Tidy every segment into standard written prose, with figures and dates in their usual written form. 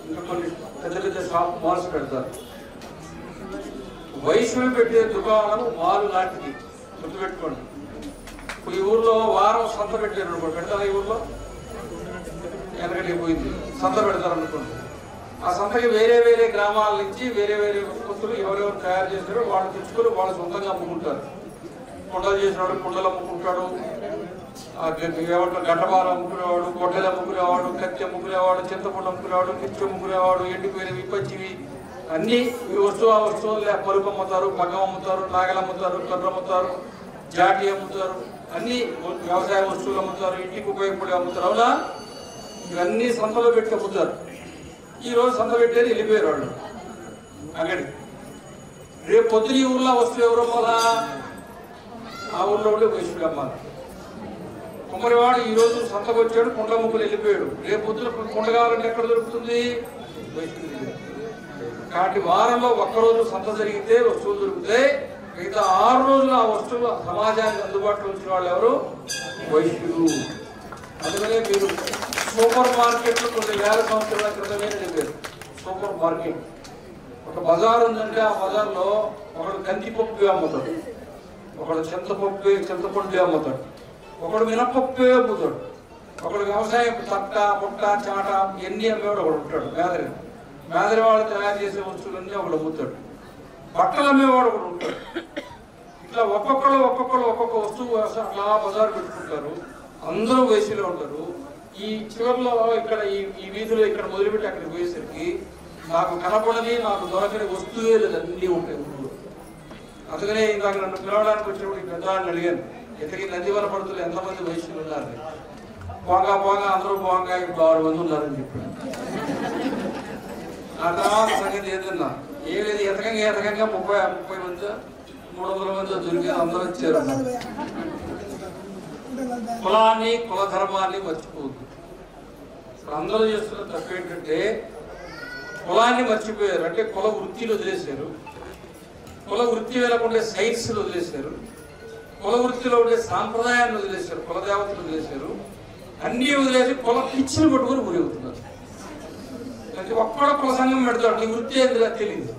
ఇంకా కొన్ని పెద్ద పెద్ద షాప్ మాల్స్ పెడతారు. వైశ్యులు పెట్టే దుకాణం మాల్ లాంటిది, గుర్తుపెట్టుకోండి. ఈ ఊర్లో వారం సంత పెట్టారు అనుకోండి, పెడతారా? ఈ ఊర్లో వెనకటి పోయింది సంత పెడతారు అనుకోండి. ఆ సంతకి వేరే వేరే గ్రామాల నుంచి వేరే వేరే ఉత్పత్తులు ఎవరెవరు తయారు చేస్తారో వాళ్ళు తెచ్చుకొని వాళ్ళు సొంతంగా అమ్ముకుంటారు. కుండలు చేసినవాడు కుండలు అమ్ముకుంటాడు, గడ్డపాలు అమ్ముకునేవాడు, గొడ్డలు అమ్ముకునేవాడు, కత్తి అమ్ముకునేవాడు, చింతపండు అమ్ముకునేవాడు, మిర్చి అమ్ముకునేవాడు, ఎండిపోయినవి పచ్చివి అన్ని ఈ ఆ వస్తువులు పలుపు అమ్ముతారు, పగ్గం అమ్ముతారు, నాగలు అమ్ముతారు, కర్ర అమ్ముతారు, జాటి అమ్ముతారు, అన్ని వ్యవసాయ వస్తువులు అమ్ముతారు, ఇంటికి ఉపయోగపడి అమ్ముతారు. అవునా? ఇవన్నీ సంతలో పెట్టి అమ్ముతారు. ఈరోజు సంత పెట్టేది వెళ్ళిపోయారు వాళ్ళు అక్కడికి. రేపు పొద్దున ఈ ఊర్లో వస్తువు ఎవరు అమ్మాలా? ఆ ఊర్లో ఉండే వైశ్యుడు అమ్మాలి. కుమ్మరివాడు ఈరోజు సంతకు వచ్చాడు, కుండ ముగ్గులు వెళ్ళిపోయాడు. రేపు పొద్దున కుండ కావాలంటే ఎక్కడ దొరుకుతుంది? వైశ్యుడు. కాబట్టి వారంలో ఒక్కరోజు సంత జరిగితే వస్తువులు దొరుకుతాయి. మిగతా 6 రోజులు ఆ వస్తువులు సమాజానికి అందుబాటులో వచ్చిన వాళ్ళు ఎవరు? వైశ్యులు. అందుకనే మీరు సూపర్ మార్కెట్లు కొన్ని వేల సంవత్సరాల క్రితమే చెప్పారు. సూపర్ మార్కెట్ ఒక బజార్ ఉందంటే ఆ బజార్లో ఒకడు కందిపప్పు అమ్ముతాడు, ఒకడు చింతపండు అమ్ముతాడు, ఒకడు మినపప్పు అమ్ముతాడు, ఒకడు వ్యవసాయం తట్ట పుట్ట చాట ఎన్ని అమ్మేవాడు ఒకడు ఉంటాడు. మేదరి వాళ్ళు తయారు చేసే వస్తువులన్నీ ఒకడు అమ్ముతాడు, బట్టలు అమ్మేవాడు ఒకడు ఉంటాడు. ఇట్లా ఒక్కొక్కరు ఒక్కొక్క వస్తువు అట్లా బజారు పెట్టుకుంటారు. అందరూ వయసులో ఉంటారు. ఈ చివరిలో ఇక్కడ ఈ వీధిలో ఇక్కడ మొదలుపెట్టి అక్కడికి పోయేసరికి నాకు కనపడని నాకు దొరకని వస్తువే లేదు, అన్నీ ఉంటాయి ఊళ్ళో. అందుకనే ఇందాక నన్ను పిలవడానికి వచ్చినప్పుడు ఈ పెద్దవాడిని అడిగాను, ఇక్కడికి నందివర పడుతులు ఎంతమంది వయసులు ఉన్నారు? పోగా అందరూ పోగా ఇప్పుడు 6 మంది ఉన్నారని చెప్పాను. ఆ తర్వాత సంగతి ఏంటన్నా ఏం లేదు, ఎతకంగా 30 మంది 300 మంది దొరికి అందరూ వచ్చారు. కులాన్ని కుల ధర్మాన్ని మర్చిపోవద్దు. ఇప్పుడు అందరూ చేస్తున్న తప్పు ఏంటంటే కులాన్ని మర్చిపోయారు. అంటే కుల వృత్తిని వదిలేశారు, కుల వృత్తి వెళ్ళకుండా సైన్స్ని వదిలేశారు, కుల వృత్తిలో ఉండే సాంప్రదాయాన్ని వదిలేశారు, కుల దేవతను వదిలేశారు, అన్నీ వదిలేసి కుల పిచ్చిని పట్టుకొని ఊరేగుతున్నారు. ప్రతి ఒక్కడ కుల సంఘం పెడతాడు, నీ వృత్తి ఏంటిగా తెలియదు.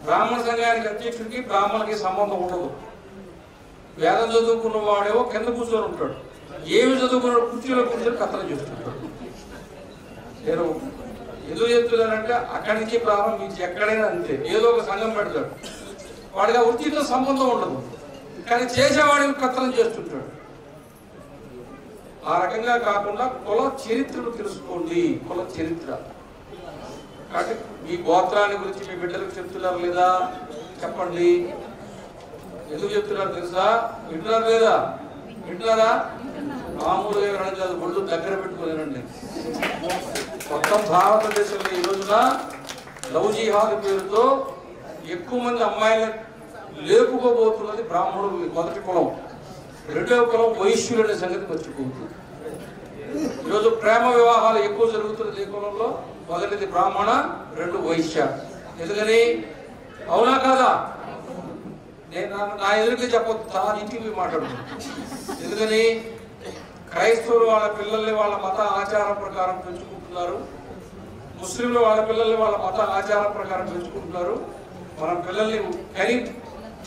బ్రాహ్మణ సంఘానికి అధ్యక్షుడికి బ్రాహ్మణుడికి సంబంధం ఉండదు. వేదం చదువుకున్న వాడేమో కింద కూర్చొని ఉంటాడు, ఏమి చదువుకున్నాడు కుర్చీలో కూర్చొని కథలు చేస్తుంటాడు. నేను ఎందుకు చెప్తున్నానంటే అక్కడి నుంచి ప్రారంభించి ఎక్కడైనా అంతే, ఏదో ఒక సంఘం పెడతాడు, వాడికి ఆ వృత్తితో సంబంధం ఉండదు, కానీ చేసేవాడిని కథనం చేస్తుంటాడు. ఆ రకంగా కాకుండా కుల చరిత్రను తెలుసుకోండి. కుల చరిత్ర కాబట్టి మీ గోత్రాన్ని గురించి మీ బిడ్డలకు చెప్తున్నారు లేదా? చెప్పండి. ఎందుకు చెప్తున్నారు తెలుసా? వింటున్నారు లేదా? వింటున్నారా? మామూలుగా వినడం కాదు, ఒళ్ళు దగ్గర పెట్టుకోలేనండి. మొత్తం భారతదేశంలో ఈ రోజున లవ్ జిహాద్ పేరుతో ఎక్కువ మంది అమ్మాయిలను లేపుకోబోతున్నది బ్రాహ్మణులు మొదటి కులం. రెండవ కులం వైశ్యులు అనే సంగతి మర్చిపోతుంది. ఈరోజు ప్రేమ వివాహాలు ఎక్కువ జరుగుతున్నది ఈ కులంలో. మొదటిది బ్రాహ్మణ, 2 వైశ్య. ఎందుకని? అవునా కాదా? నేను నా ఎదురుగా చెప్పొద్దు, చాలా ఇంటికి మాట్లాడుతున్నాను. ఎందుకని? క్రైస్తవులు వాళ్ళ పిల్లల్ని వాళ్ళ మత ఆచారం ప్రకారం పెంచుకుంటున్నారు, ముస్లింలు వాళ్ళ పిల్లల్ని వాళ్ళ మత ఆచారం ప్రకారం పెంచుకుంటున్నారు. మన పిల్లల్ని కని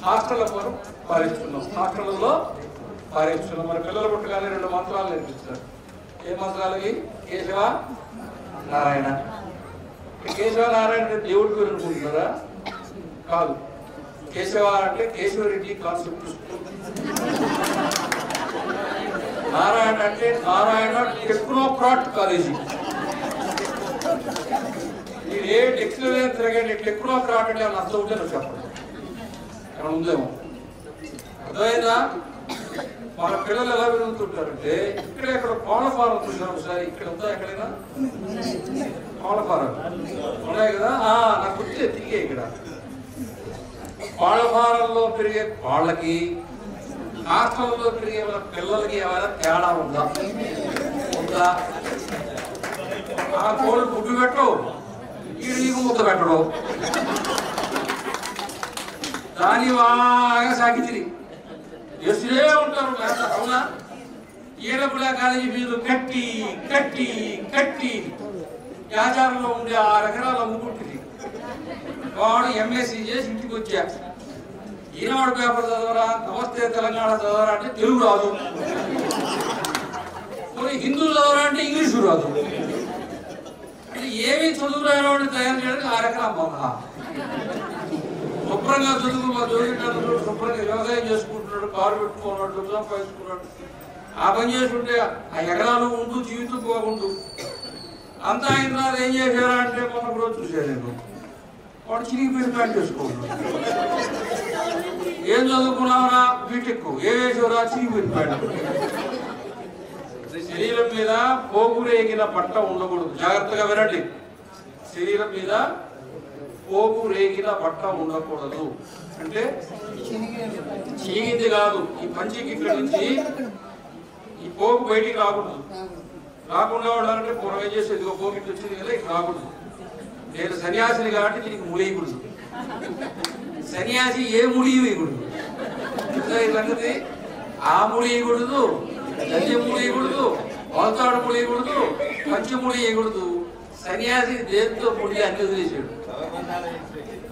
హాస్టల్లో మనం పాలిస్తున్నాం, హాస్టల్లో పాలిస్తున్నాం. మన పిల్లలు పుట్టగానే 2 మంత్రాలు నేర్పిస్తారు. ఏ మంత్రాలు అవి? కేశవ నారాయణ. కేశవ నారాయణ అంటే దేవుడి పేరు అనుకుంటున్నారా? కాదు. కేశవ అంటే కేశవరెడ్డి కాన్సెప్ట్ స్కూల్. నారాయణ అంటే నారాయణ టెక్నోక్రాట్ కాలేజీ. మీరు ఏ టెక్స్టైల్ తిరగండి, టెక్నోక్రాట్ అంటే అని అర్థం ఉంటే నువ్వు చెప్పండి, అక్కడ ఉందేమో. అర్థమైందా? మన పిల్లలు ఎలా పెరుగుతుంటారంటే ఇక్కడ కోళ్ళ ఫారం చూసారు ఒకసారి, ఇక్కడ ఉందా ఎక్కడైనా? కోళ్ళ ఫారం ఉన్నాయి కదా, నాకు గుర్తే తిరిగే. ఇక్కడ కోళ్ళ ఫారంలో పెరిగే కోళ్ళకి హాస్టల్లో పెరిగే పిల్లలకి ఏమైనా తేడా ఉందా? ఆ కోళ్ళు గుడ్డు పెట్టవు, ఈడు ముద్ద పెట్టడు, దాని బాగా సాగి తిరిగి ఎసురే ఉంటారు. అవునా? ఏడపులా కాలేజీ ఫీజులు కట్టి కట్టి కట్టి యాచారంలో ఉండే 6 ఎకరాలు అమ్ముకుంటుంది. వాడు ఎంఎస్సీ చేసి ఇంటికి వచ్చా, ఈనాడు పేపర్ చదవరా, నమస్తే తెలంగాణ చదవరా అంటే తెలుగు రాదు, హిందూ చదవరా అంటే ఇంగ్లీషు రాదు. అంటే ఏమి చదువు రాని వాడిని తయారు చేయడానికి 6 ఎకరాలు అమ్మ. శుభ్రంగా చదువుకుంటున్నాడు, శుభ్రంగా వ్యవసాయం చేసుకుంటున్నాడు, కారు పెట్టుకున్నాడు, సంపాదించుకున్నాడు. ఆ పని చేసుకుంటే ఆ ఎకరాలు ఉంటూ జీవితం బాగుండు. అంతా అయిన తర్వాత ఏం చేశారా అంటే మొన్న రోజు చూశాను నేను, వాడు చిరిగిపోయిన ప్యాంట్ చేసుకుంటున్నాడు. ఏం చదువుకున్నావురా? బీటెక్. ఏ వేసేవరా? చిరిగిపోయిన ప్యాంట్. శరీరం మీద పోగురేగిన బట్ట ఉండకూడదు. జాగ్రత్తగా వినండి, శరీరం మీద పోగు రేగిన బట్ట ఉండకూడదు. అంటే చీగింది కాదు, ఈ పంచికి ఇక్కడ నుంచి ఈ పోగు బయటికి రాకూడదు. రాకుండా ఉండాలంటే పూర్వం చేసి ఇదిగో పోగు ఇట్లా వచ్చింది కదా, ఇక రాకూడదు. నేను సన్యాసిని కాబట్టి దీనికి ముడియకూడదు. సన్యాసి ఏ ముడి వేయకూడదు సంగతి. ఆ ముడి వేయకూడదు, గంజి ముడి వేయకూడదు, వలతాడు ముడి వేయకూడదు, పంచి ముడి వేయకూడదు. సన్యాసి దేంతో ముడి అన్ని వదిలేసాడు.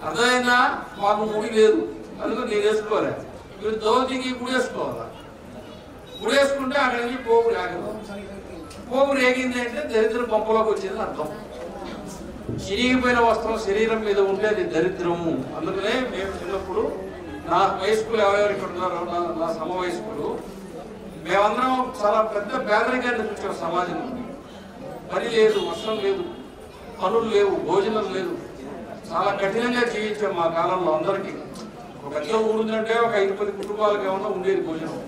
అర్థమైనా? మాకు ముడి లేదు, అందుకని నేను వేసుకోలే. మీరు దోతికి ముడి వేసుకోవాలా. ముడి వేసుకుంటే అక్కడి నుంచి పోగు రాగదు. పోగు రేగింది అంటే దరిద్రం పంపలోకి వచ్చిందని అర్థం. చిరిగిపోయిన వస్త్రం శరీరం మీద ఉంటే అది దరిద్రము. అందుకనే మేము చిన్నప్పుడు, నా వయస్కులు ఎవరెవరు ఇక్కడ ఉన్నారో, నా సమ వయస్కులు, మేమందరం చాలా పెద్ద పేదరికాన్ని చూసాం. సమాజంలో పని లేదు, వస్త్రం లేదు, పనులు లేవు, భోజనం లేదు, చాలా కఠినంగా జీవించాం మా కాలంలో. అందరికీ ఒక పెద్ద ఊరుందంటే ఒక 5-10 కుటుంబాలకు ఏమన్నా ఉండేది భోజనం.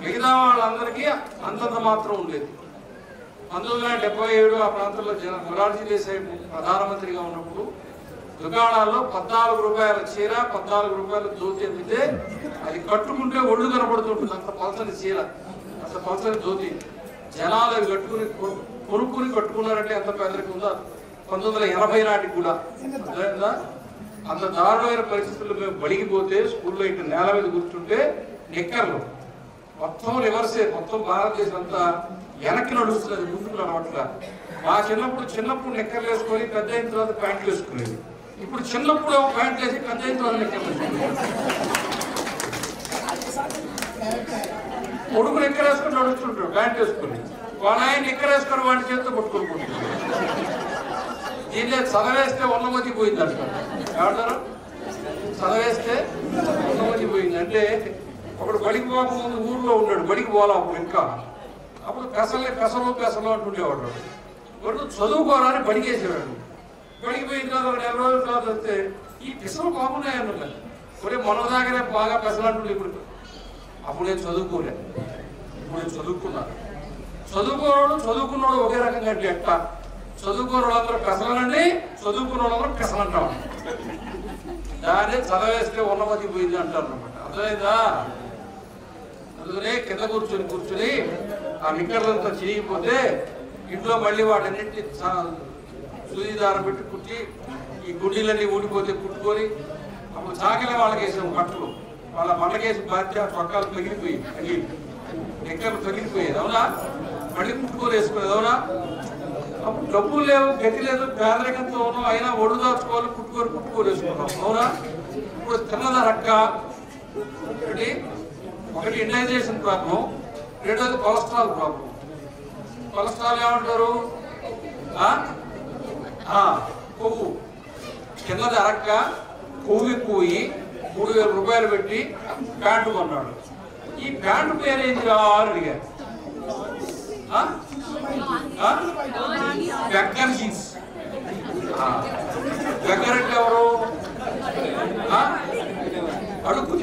మిగతా వాళ్ళందరికీ అంతంత మాత్రం ఉండేది. 1977 ఆ ప్రాంతంలో మొరార్జీ దేశాయ్ ప్రధానమంత్రిగా ఉన్నప్పుడు దుకాణాల్లో 14 రూపాయల చీర, 14 రూపాయల ధోతి అమ్మితే అది కట్టుకుంటే ఒళ్ళు కనబడుతుంటుంది. అంత పలసని చీర, అంత పలసని ధోతి. జనాలు అవి కట్టుకుని కొనుక్కుని కట్టుకున్నారంటే ఎంత పేదరికం ఉందో. 1980 నాటికి కూడా అంత దారుణమైన పరిస్థితుల్లో మేము బడిగిపోతే స్కూల్లో ఇటు నేల మీద కూర్చుంటే నిక్కర్లు మొత్తం రివర్సే, మొత్తం భారతదేశం అంతా వెనక్కి నడుస్తుంది, ముందుకు నడవట్లా. మా చిన్నప్పుడు నిక్కర్లు వేసుకొని పెద్ద అయిన తర్వాత ప్యాంట్లు వేసుకునేది. ఇప్పుడు చిన్నప్పుడు ప్యాంట్లు వేసి పెద్ద అయిన తర్వాత నిక్కర్లు వేసుకునేది. కొడుకు నిక్కర్ వేసుకొని నడుస్తుంటాడు ప్యాంట్ వేసుకుని, వాళ్ళ ఆయన నిక్కర్ వేసుకొని వాడి చేతితో పట్టుకుంటున్నాడు. దీనిలో చదవేస్తే ఉన్నమతి పోయింది అంటారు. ఏమంటారు? చదవేస్తే ఉన్నమతి పోయింది అంటే, ఒకడు బడికి పోకముందు ఊర్లో ఉన్నాడు, బడికి పోలా అప్పుడు ఇంకా. అప్పుడు పెసలు అంటుండేవాడు. వాడు చదువుకోవాలని బడికేసేవాడు. బడికి పోయిన తర్వాత 2 రోజుల తర్వాత వస్తే ఈ పెసలు బాగున్నాయన్నమాట. ఒరే మొన్న దాకానే బాగా పెసలు అంటుండే. అప్పుడు నేను చదువుకోలే, ఇప్పుడు నేను చదువుకున్నాను. చదువుకున్నాడు ఒకే రకంగా అంటే ఎట్ట? చదువుకున్న వాళ్ళందరూ పెసలనండి, చదువుకున్న వాళ్ళందరూ పెసలంటాం. దాన్ని చదవేస్తే ఉన్నమతి పోయింది అంటారు అనమాట. అర్థమైందా? అందుకనే కింద కూర్చుని ఆ నిక్కర్లంతా చిరిగిపోతే ఇంట్లో మళ్ళీ వాటన్నింటినీ సూది దారం పెట్టి కుట్టి, ఈ గుండీలన్నీ ఊడిపోతే కుట్టుకొని అప్పుడు చాకలే వాళ్ళకి వేసాము బట్టలు. వాళ్ళ మళ్ళకేసి బాధ్య చొక్కాలు పగిలిపోయి నిక్కర్లు పగిలిపోయేది. అవునా? మళ్ళీ కుట్టుకొని వేసుకునేది. అవునా? అప్పుడు డబ్బులు లేవు, గతి లేదు, పేదరికంతో ఉన్నాం, అయినా ఒడు దాచుకోవాలి, కుట్టుకొని వేసుకున్నాం. అవునా? ఇప్పుడు తిన్నది రక్క. ఒకటి ఇండైజేషన్ ప్రాబ్లం, రెండోది కొలెస్ట్రాల్ ప్రాబ్లం. కొలెస్ట్రాల్ ఏమంటారు? కొవ్వు. కిందది అరక్క, కొవ్వు ఎక్కువయి 3000 రూపాయలు పెట్టి ప్యాంటు కొన్నాడు. ఈ ప్యాంటు పేరేంటి అని అడిగారు. Beggar jeans. బెగ్గర్ అంటే ఎవరు? అడుక్కు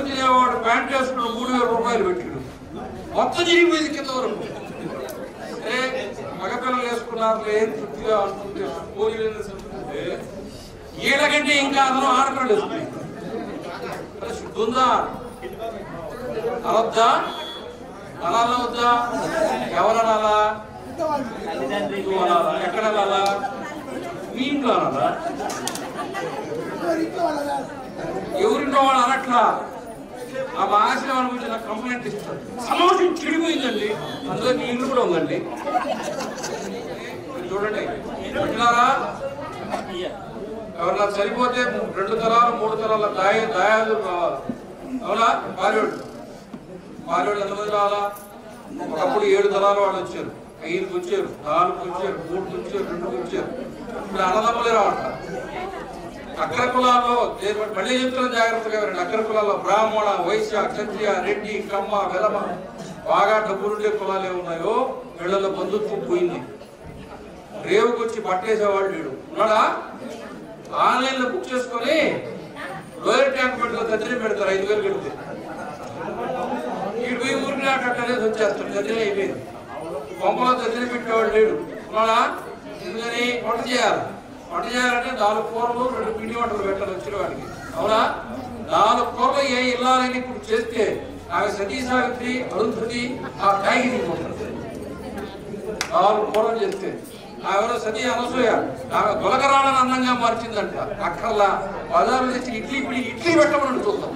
తినేవాడు ప్యాంట్ వేసుకున్నాడు, 3000 రూపాయలు పెట్టాడు. మొత్తం చిరిగిపోయింది కింద వరకు. మగపిల్లలు వేసుకున్నారు లేదు తృప్తిగా అనుకుంటే పోలీసుంటే ఈడకంటే ఇంకా అతను ఆడపిల్లలు వేసుకున్నాయి. శుద్ధుందా? అనొద్దా? అనాలా వద్దా? ఎవరనాలా? ఎక్కడ అనాలా? మీ ఇంట్లో అనాలా? ఎవరింట్లో వాళ్ళు అనట్లా. ఆ ఆశయం అనుకుంటే నాకు కంప్లైంట్ ఇస్తారు. సమాజం చెడిపోయిందండి, అందులో మీ ఇల్లు కూడా ఉందండి. చూడండి పెట్టినారా? ఎవరన్నా చనిపోతే 2 తరాలు 3 తరాల దాయాలు రావాలి. అవునా? పాలేడు ఎంతమంది రావాలా? ఒకప్పుడు 7 తరాలు వాళ్ళు వచ్చారు, 5కి వచ్చారు, 4కి వచ్చారు, 3కి వచ్చారు, 2కి వచ్చారు. ఇప్పుడు అన్నదమ్ములే రావట. అగ్ర కులాల్లో మళ్ళీ చెప్తున్న జాగ్రత్తగా ఎవరండి, అగ్ర కులాల్లో బ్రాహ్మణ, వైశ్య, క్షత్రియ, రెడ్డి, కమ్మ, వెలమ బాగా డబ్బులుండే కులాలు ఏమున్నాయో వీళ్ళలో బంధుత్వం పోయింది. రేవుకి వచ్చి పట్టేసేవాడు వీడు ఉన్నాడా? ఆన్లైన్లో బుక్ చేసుకొని లోయర్ ట్యాంక్ బండ్లో దర్జనం పెడతారు 5,000 కడితే. వీడు పోయి ఊరికి నాటనేది వచ్చేస్తాడు, దర్జనం అయిపోయింది. బొమ్మలో దర్జనం పెట్టేవాడు లేడు ఉన్నాడా? ఎందుకని? వంట చేయాలంటే 4 కూరలు 2 పిండి వంటలు పెట్టాలి వచ్చిన వాడికి. అవునా? 4 కూరలు ఏ ఇల్లాలని ఇప్పుడు చేస్తే ఆమె సతీ సావిత్రి, అరుంధతి, ఆ కాగిరి 4 కూరలు చేస్తే ఆమె సతీ అనసూయ ఆమె గులకరాళ్ళని అందంగా మార్చిందంట. అక్కర్లా బజార్లు తెచ్చి ఇడ్లీ పెట్టమని చూద్దాం,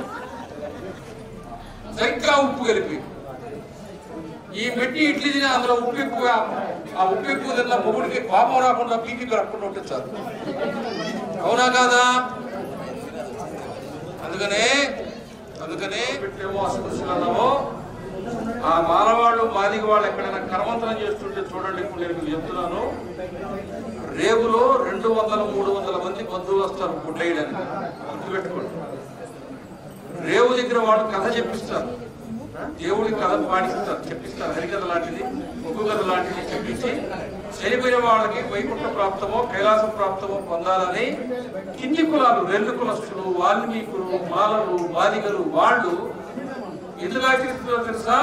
సరిగ్గా ఉప్పు కలిపి ఈ పెట్టి ఇడ్లీ తిని అందులో ఉప్పు ఎక్కువ, ఆ ఉప్పు ఎక్కువ తిన్న మొగుడికి కోపం రాకుండా పీకి రాకుండా ఉంటుంది సార్. అవునా కాదా? అందుకనే పెట్టేమో అస్పృశ్యులన్నామో ఆ మానవాళ్ళు మాదిగ వాళ్ళు ఎక్కడైనా కర్మంతనం చేస్తుంటే చూడండి. ఇప్పుడు నేను మీకు చెప్తున్నాను, రేపులో 200-300 మంది బంధువులు వస్తారు గుడ్డేయడానికి. గుర్తుపెట్టుకోండి. రేవు దగ్గర వాళ్ళు కథ చెప్పిస్తారు, దేవుడి కథ చెప్పిస్తారు, హరికథ లాంటిది, ఒగ్గు కథ లాంటిది చెప్పించి చనిపోయిన వాళ్ళకి వైకుంఠ ప్రాప్తమో కైలాస ప్రాప్తమో పొందాలని కింది కులాలు, 2 కులస్తులు, వాల్మీకులు, మాలలు, బాలికలు వాళ్ళు ఎందుకు ఆచరిస్తున్నారో తెలుసా?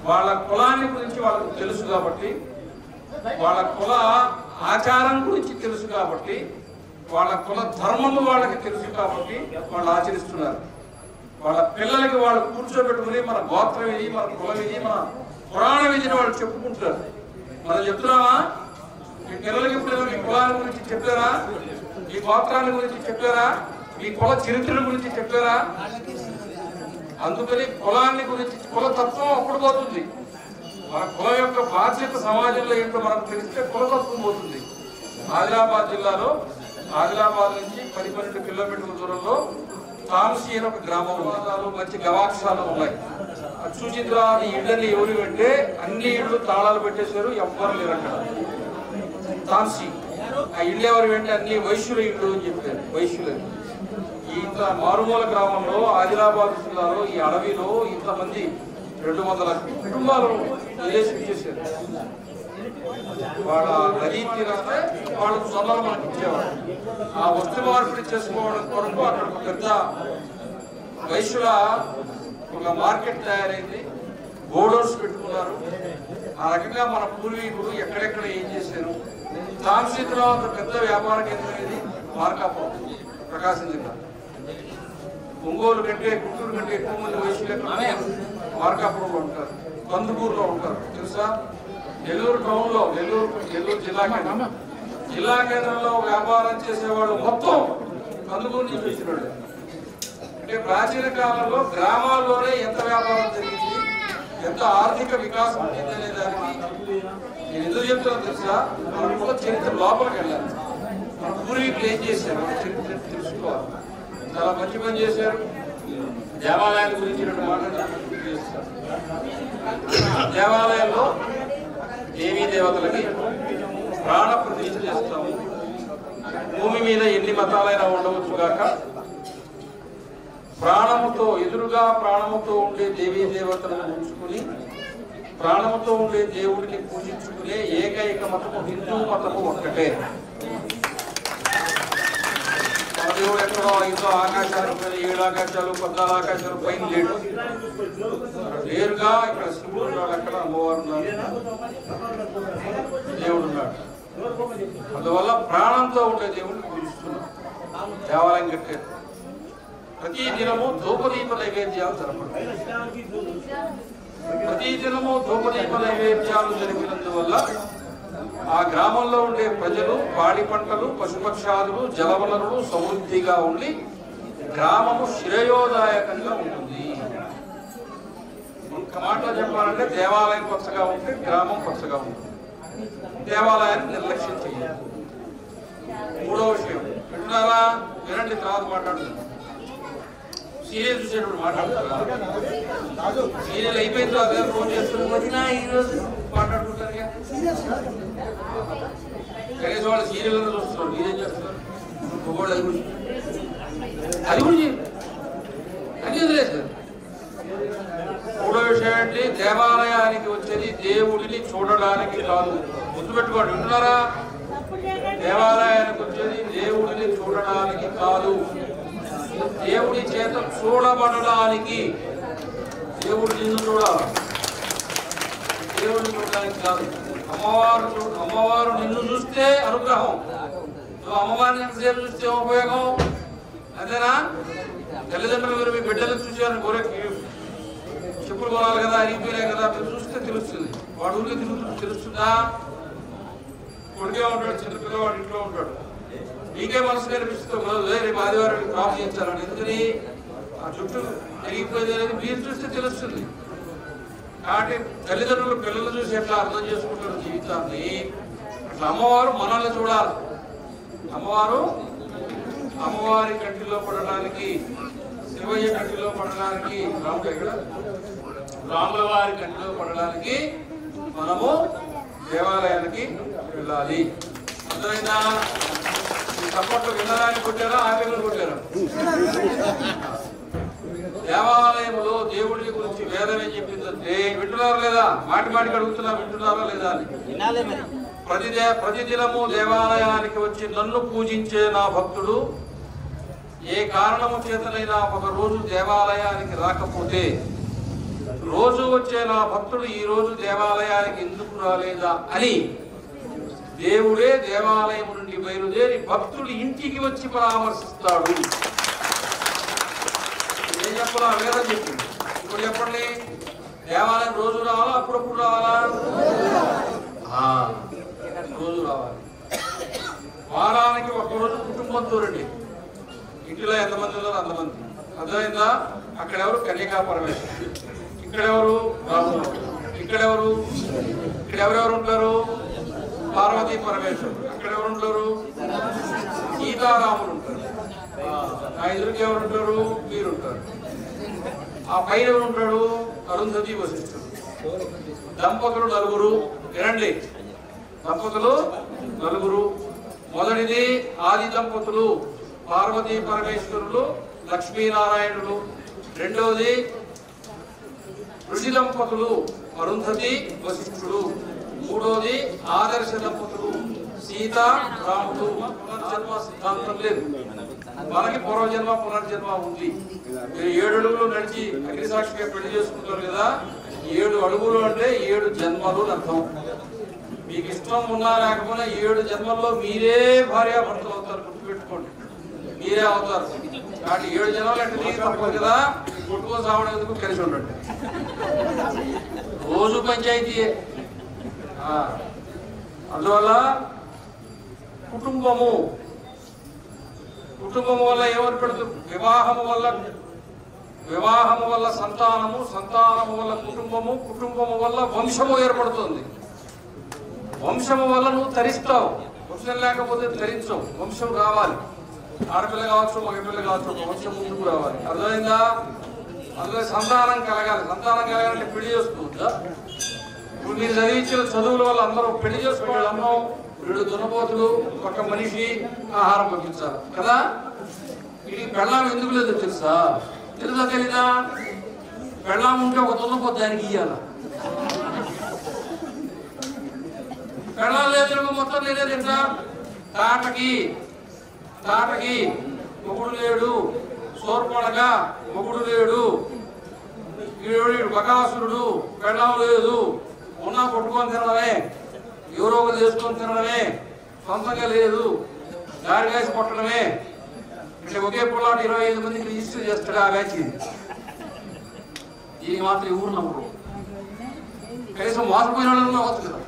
వాళ్ళ కులాన్ని గురించి వాళ్ళకు తెలుసు కాబట్టి, వాళ్ళ కుల ఆచారం గురించి తెలుసు కాబట్టి, వాళ్ళ కుల ధర్మము వాళ్ళకి తెలుసు కాబట్టి వాళ్ళు ఆచరిస్తున్నారు. వాళ్ళ పిల్లలకి వాళ్ళు కూర్చోబెట్టుకుని మన గోత్రం ఇది, మన కులం ఇది, మన పురాణ విధిని వాళ్ళు చెప్పుకుంటారు. మనం చెప్తున్నామా? మీ పిల్లలకి ఇప్పుడు మీ కులాన్ని గురించి చెప్పారా? మీ గోత్రాన్ని గురించి చెప్పారా? మీ కుల చరిత్ర గురించి చెప్పారా? అందుకని కులాన్ని గురించి, కులతత్వం అప్పుడు పోతుంది. మన కులం యొక్క బాధ్యత సమాజంలో ఏంటో మనకు తెలిస్తే కులతత్వం పోతుంది. ఆదిలాబాద్ జిల్లాలో ఆదిలాబాద్ నుంచి 10-12 కిలోమీటర్ల దూరంలో తాంసీ అని ఒక గ్రామం, మంచి గవాక్షాలు ఉన్నాయి. అది చూసిన తర్వాత ఇళ్ళని ఎవరు అంటే అన్ని ఇళ్ళు తాళాలు పెట్టేశారు, ఎవ్వరు లేరు అక్కడ. తాంసీ ఆ ఇళ్ళు ఎవరు అంటే అన్ని వైశ్యుల ఇళ్ళు అని చెప్పారు. వైశ్యులని ఇంత మారుమూల గ్రామంలో ఆదిలాబాద్ జిల్లాలో ఈ అడవిలో ఇంతమంది 200 కుటుంబాలను చేశారు. వాళ్ళ నదీ తీరాస్తే వాళ్ళకు సొంతలు మనకి ఇచ్చేవాడు. ఆ వస్తు మార్పిడి చేసుకోవడం కొరకు అక్కడ ఒక పెద్ద వైశ్యుల ఒక మార్కెట్ తయారైంది, గోడౌన్స్ పెట్టుకున్నారు. ఆ రకంగా మన పూర్వీకులు ఎక్కడెక్కడ ఏం చేశారు. తాంసీ తర్వాత పెద్ద వ్యాపార కేంద్రం ఇది మార్కాపురం, ప్రకాశం జిల్లా. ఒంగోలు కంటే, గుంటూరు కంటే ఎక్కువ మంది వైశ్యులు మార్కాపురంలో ఉంటారు, కందుకూరులో ఉంటారు. తెలుసా? నెల్లూరు టౌన్లో, నెల్లూరు జిల్లా కేంద్రంలో వ్యాపారం చేసేవాళ్ళు మొత్తం కందుకూరు నుంచి వచ్చినాడు. అంటే ప్రాచీన కాలంలో గ్రామాల్లోనే ఎంత వ్యాపారం జరిగింది, ఎంత ఆర్థిక వికాసం వచ్చింది అనే దానికి నేను ఎందుకు చెప్తాను తెలుసా? మనం కూడా చరిత్ర లోపలికి వెళ్ళాలి. మన పూర్వీకులు ఏం చేశారు చరిత్ర తెలుసుకోవాలి. చాలా మంచి పని చేశారు. దేవాలయాల గురించి 2 మాటలు చేస్తారు. దేవాలయంలో దేవీ దేవతలకి ప్రాణ ప్రతిష్ఠ చేస్తాము. భూమి మీద ఎన్ని మతాలైనా ఉండవచ్చు గాక, ప్రాణముతో ఎదురుగా ప్రాణముతో ఉండే దేవీ దేవతలను ఉంచుకుని ప్రాణముతో ఉండే దేవుడిని పూజించుకునే ఏకైక మతము హిందూ మతము ఒక్కటే. మన దేవుడు ఎక్కడో 5 ఆకాశాలు, 7 ఆకాశాలు, 14 ఆకాశాలు పైన లేడు. నేరుగా ఇక్కడ శివుడు ఉన్నాడు, అక్కడ అమ్మవారు ఉన్నారు, దేవుడు ఉన్నాడు. అందువల్ల ప్రాణంతో ఉండే దేవుడిని పూజిస్తున్నాం. దేవాలయం కట్టారు. ప్రతి దినము ధూపదీప నైవేద్యాలు జరపడం. ప్రతి దినము ధూపదీప నైవేద్యాలు జరిపినందువల్ల ఆ గ్రామంలో ఉండే ప్రజలు పాడి పంటలు, పశుపక్షాదులు, జలవనరులు సమృద్ధిగా ఉండి గ్రామము శ్రేయోదాయకంగా ఉంటుంది. ఒక్క మాటలో చెప్పాలంటే దేవాలయం పచ్చగా ఉంటే గ్రామం పచ్చగా ఉంటుంది. దేవాలయాన్ని నిర్లక్ష్యం చేయాలి. మూడవ విషయం వింటున్నారా? వినండి, తర్వాత మాట్లాడుతున్నారు. సీరియల్ చూసేటప్పుడు మాట్లాడుతున్నారు. సీరియల్ అయిపోయిన తర్వాత ఫోన్ చేస్తున్నారు, ఈరోజు మాట్లాడుకుంటారు. కనీసం వాళ్ళు సీరియల్ చూస్తున్నారు, మీరేం చేస్తున్నారు? అది కూడా అది వదిలేదు. మూడో విషయం ఏంటి? దేవాలయానికి వచ్చేది దేవుడిని చూడడానికి కాదు. గుర్తుపెట్టుకోండి, వింటున్నారా? దేవాలయానికి వచ్చేది దేవుడిని చూడడానికి కాదు, దేవుడి చేత చూడబడడానికి. దేవుడు నిన్ను చూడాలి, దేవుడిని చూడడానికి కాదు. అమ్మవారు నిన్ను చూస్తే అనుగ్రహం, నువ్వు అమ్మవారిని ఎంతసేపు చూస్తే ఉపయోగం? అంతేనా? తల్లిదండ్రులు మీరు మీ బిడ్డలను చూసారని కోరే చెప్పులు కొనాలి కదా, అరిగిపోయినాయి కదా, మీరు చూస్తే తెలుస్తుంది. వాడు ఊరికి తిరుగుతుంటే తెలుస్తుందా? కొడుకే ఉంటాడు, చిన్న పిల్లవాడు ఇంట్లో ఉంటాడు, నీకే మనసు కనిపిస్తుంది రేపు ఆదివారం క్రాప్ చేయించాలని. ఎందుకని? ఆ చుట్టూ అరిగిపోయింది అనేది మీరు చూస్తే తెలుస్తుంది. కాబట్టి తల్లిదండ్రులు పిల్లలు చూసి ఎట్లా అర్థం చేసుకుంటారు జీవితాన్ని, అట్లా అమ్మవారు మనల్ని చూడాలి. అమ్మవారి కంటిలో పడడానికి, శివయ్య కంటిలో పడడానికి, రాముల వారి కంటిలో పడడానికి మనము దేవాలయానికి వెళ్ళాలి. అర్థమైందా? ఈ సపోర్ట్లు వినడానికి కొట్టారా, ఆపేలు కొట్టారా? దేవాలయంలో దేవుడి గురించి వేదం ఏం చెప్పిందంటే, వింటున్నారా లేదా? మాటికి అడుగుతున్నా, వింటున్నారా లేదా అని. ప్రతిదినము దేవాలయానికి వచ్చి నన్ను పూజించే నా భక్తుడు ఏ కారణము చేతనైనా ఒక రోజు దేవాలయానికి రాకపోతే, రోజు వచ్చే నా భక్తుడు ఈ రోజు దేవాలయానికి ఎందుకు రాలేదా అని దేవుడే దేవాలయం నుండి బయలుదేరి భక్తుడు ఇంటికి వచ్చి పరామర్శిస్తాడు. ఏం చెప్పాలా? వేదం చెప్పింది. ఇప్పుడు చెప్పండి, దేవాలయం రోజు రావాలా, అప్పుడప్పుడు రావాలా? రోజు రావాలి. వారానికి ఒక్కరోజు కుటుంబంతో రండి. ఇంటిలో ఎంతమంది ఉన్నారో అంతమంది. అర్థమైందా? అక్కడ ఎవరు? కన్యకా పరమేశ్వరుడు. ఇక్కడెవరు? రాముడు. ఇక్కడెవరు? ఇక్కడ ఎవరెవరు ఉంటారు? పార్వతీ పరమేశ్వరుడు. అక్కడ ఎవరు ఉంటారు? సీతారాములు ఉంటారు. ఆ ఎదురుకి ఎవరు ఉంటారు? మీరుంటారు. ఆ పైన ఎవరు ఉంటాడు? అరుంధతి వశిష్ఠుడు. దంపతులు నలుగురు. వినండి, దంపతులు నలుగురు. మొదటిది ఆది దంపతులు పార్వతీ పరమేశ్వరులు లక్ష్మీనారాయణులు. రెండవది ఋషి దంపతులు అరుంధతి వశిష్ఠుడు. మూడవది ఆదర్శ దంపతులు సీత రాముడు. పునర్జన్మ సిద్ధాంతం లేదు మనకి, పూర్వజన్మ పునర్జన్మ ఉంది. మీరు 7 అడుగులు నడిచి అగ్నిసాక్షిగా పెళ్లి చేసుకుంటారు కదా, 7 అడుగులు అంటే 7 జన్మలు అర్థం. మీకు ఇష్టం ఉన్నా లేకపోయినా 7 జన్మల్లో మీరే భార్యాభర్తలు అవుతారు. గుర్తుపెట్టుకోండి, మీరే అవుతారు. కాబట్టి 7 జన్మలు అంటే నీకు తప్పదు కదా, కొట్టుకొని సావడం ఎందుకు, కలిసి ఉండండి. రోజు పంచాయతీ. అందువల్ల కుటుంబము వల్ల ఏమర్పడుతుంది? వివాహము వల్ల సంతానము, సంతానము వల్ల కుటుంబము వల్ల వంశము ఏర్పడుతుంది. వంశము వల్ల నువ్వు తరిస్తావు. వంశం లేకపోతే తరించవు. వంశం రావాలి. ఆడపిల్ల కావచ్చు, మగపిల్ల కావచ్చు, ఒక వంశం ముందుకు రావాలి. అర్థమైందా? అందులో సంతానం కలగాలి. సంతానం కలగాలంటే పెళ్లి చేసుకోవద్దా? ఇప్పుడు మీరు చదివించిన చదువుల వల్ల అందరూ పెళ్లి చేసుకోవాలి. అన్నం 2 దున్నపోతులు, ఒక మనిషి, ఆహారం పంపించాలి కదా. ఇది పెళ్ళాం ఎందుకు లేదో తెలుసా తెలీదా? పెళ్ళాం ఉంటే ఒక దున్నపోతు దానికి ఇయ్యాల. పెళ్ళాం లేదు, మొత్తం నేనే తింటా. తాటకి మొగుడు లేడు, సోర్పడగా మొగుడు లేడు, బకాసురుడు, పెళ్ళాం లేదు, ఉన్నా కొట్టుకొని తినడమే, ఎవరో ఒకరు చేసుకొని తినడమే, సొంతంగా లేదు, దారి వేసి కొట్టడమే. అంటే ఒకే పొలాటు 25 మందికి రిజిస్టర్ చేస్తాడు ఆ బ్యాచ్. దీనికి మాత్రం ఎవరు నమ్మరు. కనీసం మోసపోయిన వాళ్ళలో అవచ్చు కదా.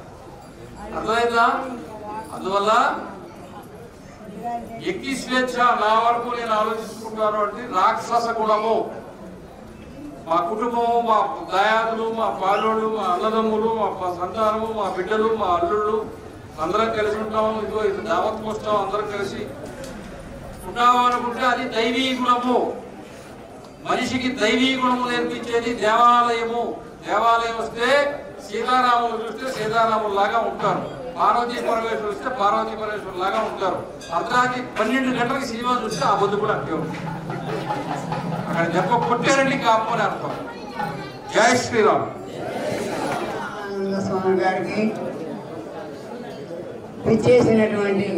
అర్థమైందా? అందువల్ల వ్యక్తి స్వేచ్ఛ నా వరకు నేను ఆలోచించుకుంటాను అంటే రాక్షస గుణము. మా కుటుంబం, మా దయాదులు, మా పాలోళ్ళు, మా అన్నదమ్ములు, మా సంతానము, మా బిడ్డలు, మా అల్లుళ్ళు అందరం కలిసి ఉంటాం. ఇదిగో ఇది దావత్కు వస్తాం, అందరం కలిసి ఉంటాము అనుకుంటే అది దైవీ గుణము. మనిషికి దైవీ గుణము నేర్పించేది దేవాలయము. దేవాలయం వస్తే సీతారాములు చూస్తే సీతారాములు లాగా ఉంటారు, పార్వతీ పరమేశ్వరు వస్తే పార్వతీ పరమేశ్వరు లాగా ఉంటారు. అర్ధరాత్రి 12 గంటలకు సినిమా చూస్తే ఆ బొద్దు కూడా అట్టే ఉంటుంది. అక్కడ దెబ్బ కొట్టారండి కాపు అని అర్థం. జై శ్రీరామ్. స్వామి గారికి పిచ్చేసినటువంటి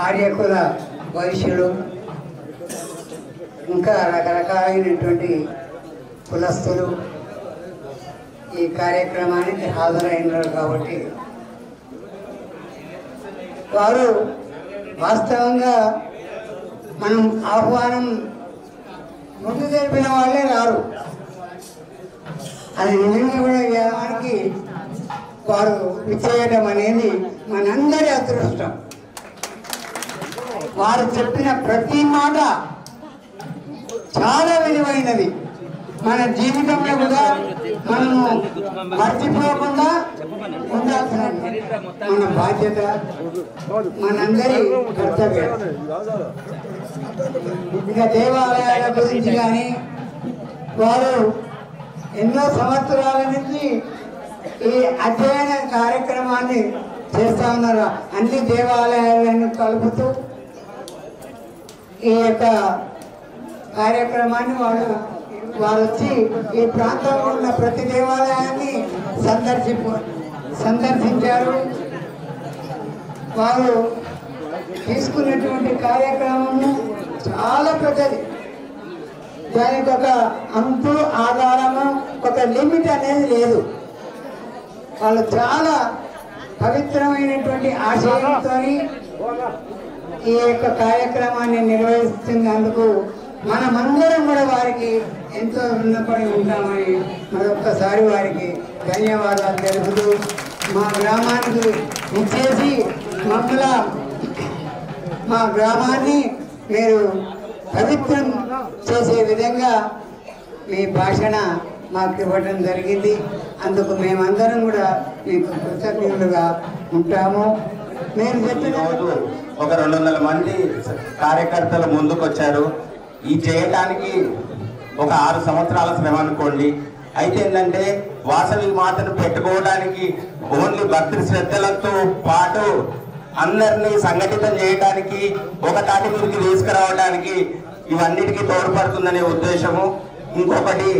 ఆర్యకుల వైశ్యులు ఇంకా రకరకాలైనటువంటి కులస్తులు ఈ కార్యక్రమానికి హాజరైనారు కాబట్టి వారు వాస్తవంగా మనం ఆహ్వానం ముందు తెలిపిన వాళ్ళే రారు. అది నిజంగా కూడా వారికి వారు విచ్చేయడం అనేది మనందరి అదృష్టం. వారు చెప్పిన ప్రతి మాట చాలా విలువైనది. మన జీవితంలో కూడా మనము మర్చిపోకుండా ఉండాల్సిన మన బాధ్యత, మనందరి కర్తవ్యం. ఇక దేవాలయాల గురించి కానీ వారు ఎన్నో సంవత్సరాల నుంచి ఈ అధ్యయన కార్యక్రమాన్ని చేస్తా ఉన్నారు. అన్ని దేవాలయాలను కలుపుతూ ఈ యొక్క కార్యక్రమాన్ని వారు వచ్చి ఈ ప్రాంతంలో ఉన్న ప్రతి దేవాలయాన్ని సందర్శించారు. వారు తీసుకున్నటువంటి కార్యక్రమము చాలా పెద్దది. దానికి ఒక అంతు ఆధారము, ఒక లిమిట్ అనేది లేదు. వాళ్ళు చాలా పవిత్రమైనటువంటి ఆశయంతో ఈ యొక్క కార్యక్రమాన్ని నిర్వహిస్తున్నందుకు మనమందరం కూడా వారికి ఎంతో రుణపడి ఉంటామని మరొక్కసారి వారికి ధన్యవాదాలు తెలుపుతూ, మా గ్రామానికి ఇచ్చేసి మా గ్రామాన్ని మీరు పవిత్రం చేసే విధంగా మీ భాషణ మాకు ఇవ్వడం జరిగింది. అందుకు మేమందరం కూడా మీకు కృతజ్ఞులుగా ఉంటాము. మీరు చెప్పిన ఒక 200 మంది కార్యకర్తలు ముందుకొచ్చారు. ఈ చేయడానికి ఒక 6 సంవత్సరాల శ్రమ అనుకోండి. అయితే ఏంటంటే వాసవి మాతను పెట్టుకోవడానికి ఓన్లీ భక్తి శ్రద్ధలతో పాటు అందరినీ సంఘటితం చేయడానికి, ఒక తాటి మీదకి తీసుకురావడానికి ఇవన్నిటికీ తోడ్పడుతుందనే ఉద్దేశము. ఇంకొకటి,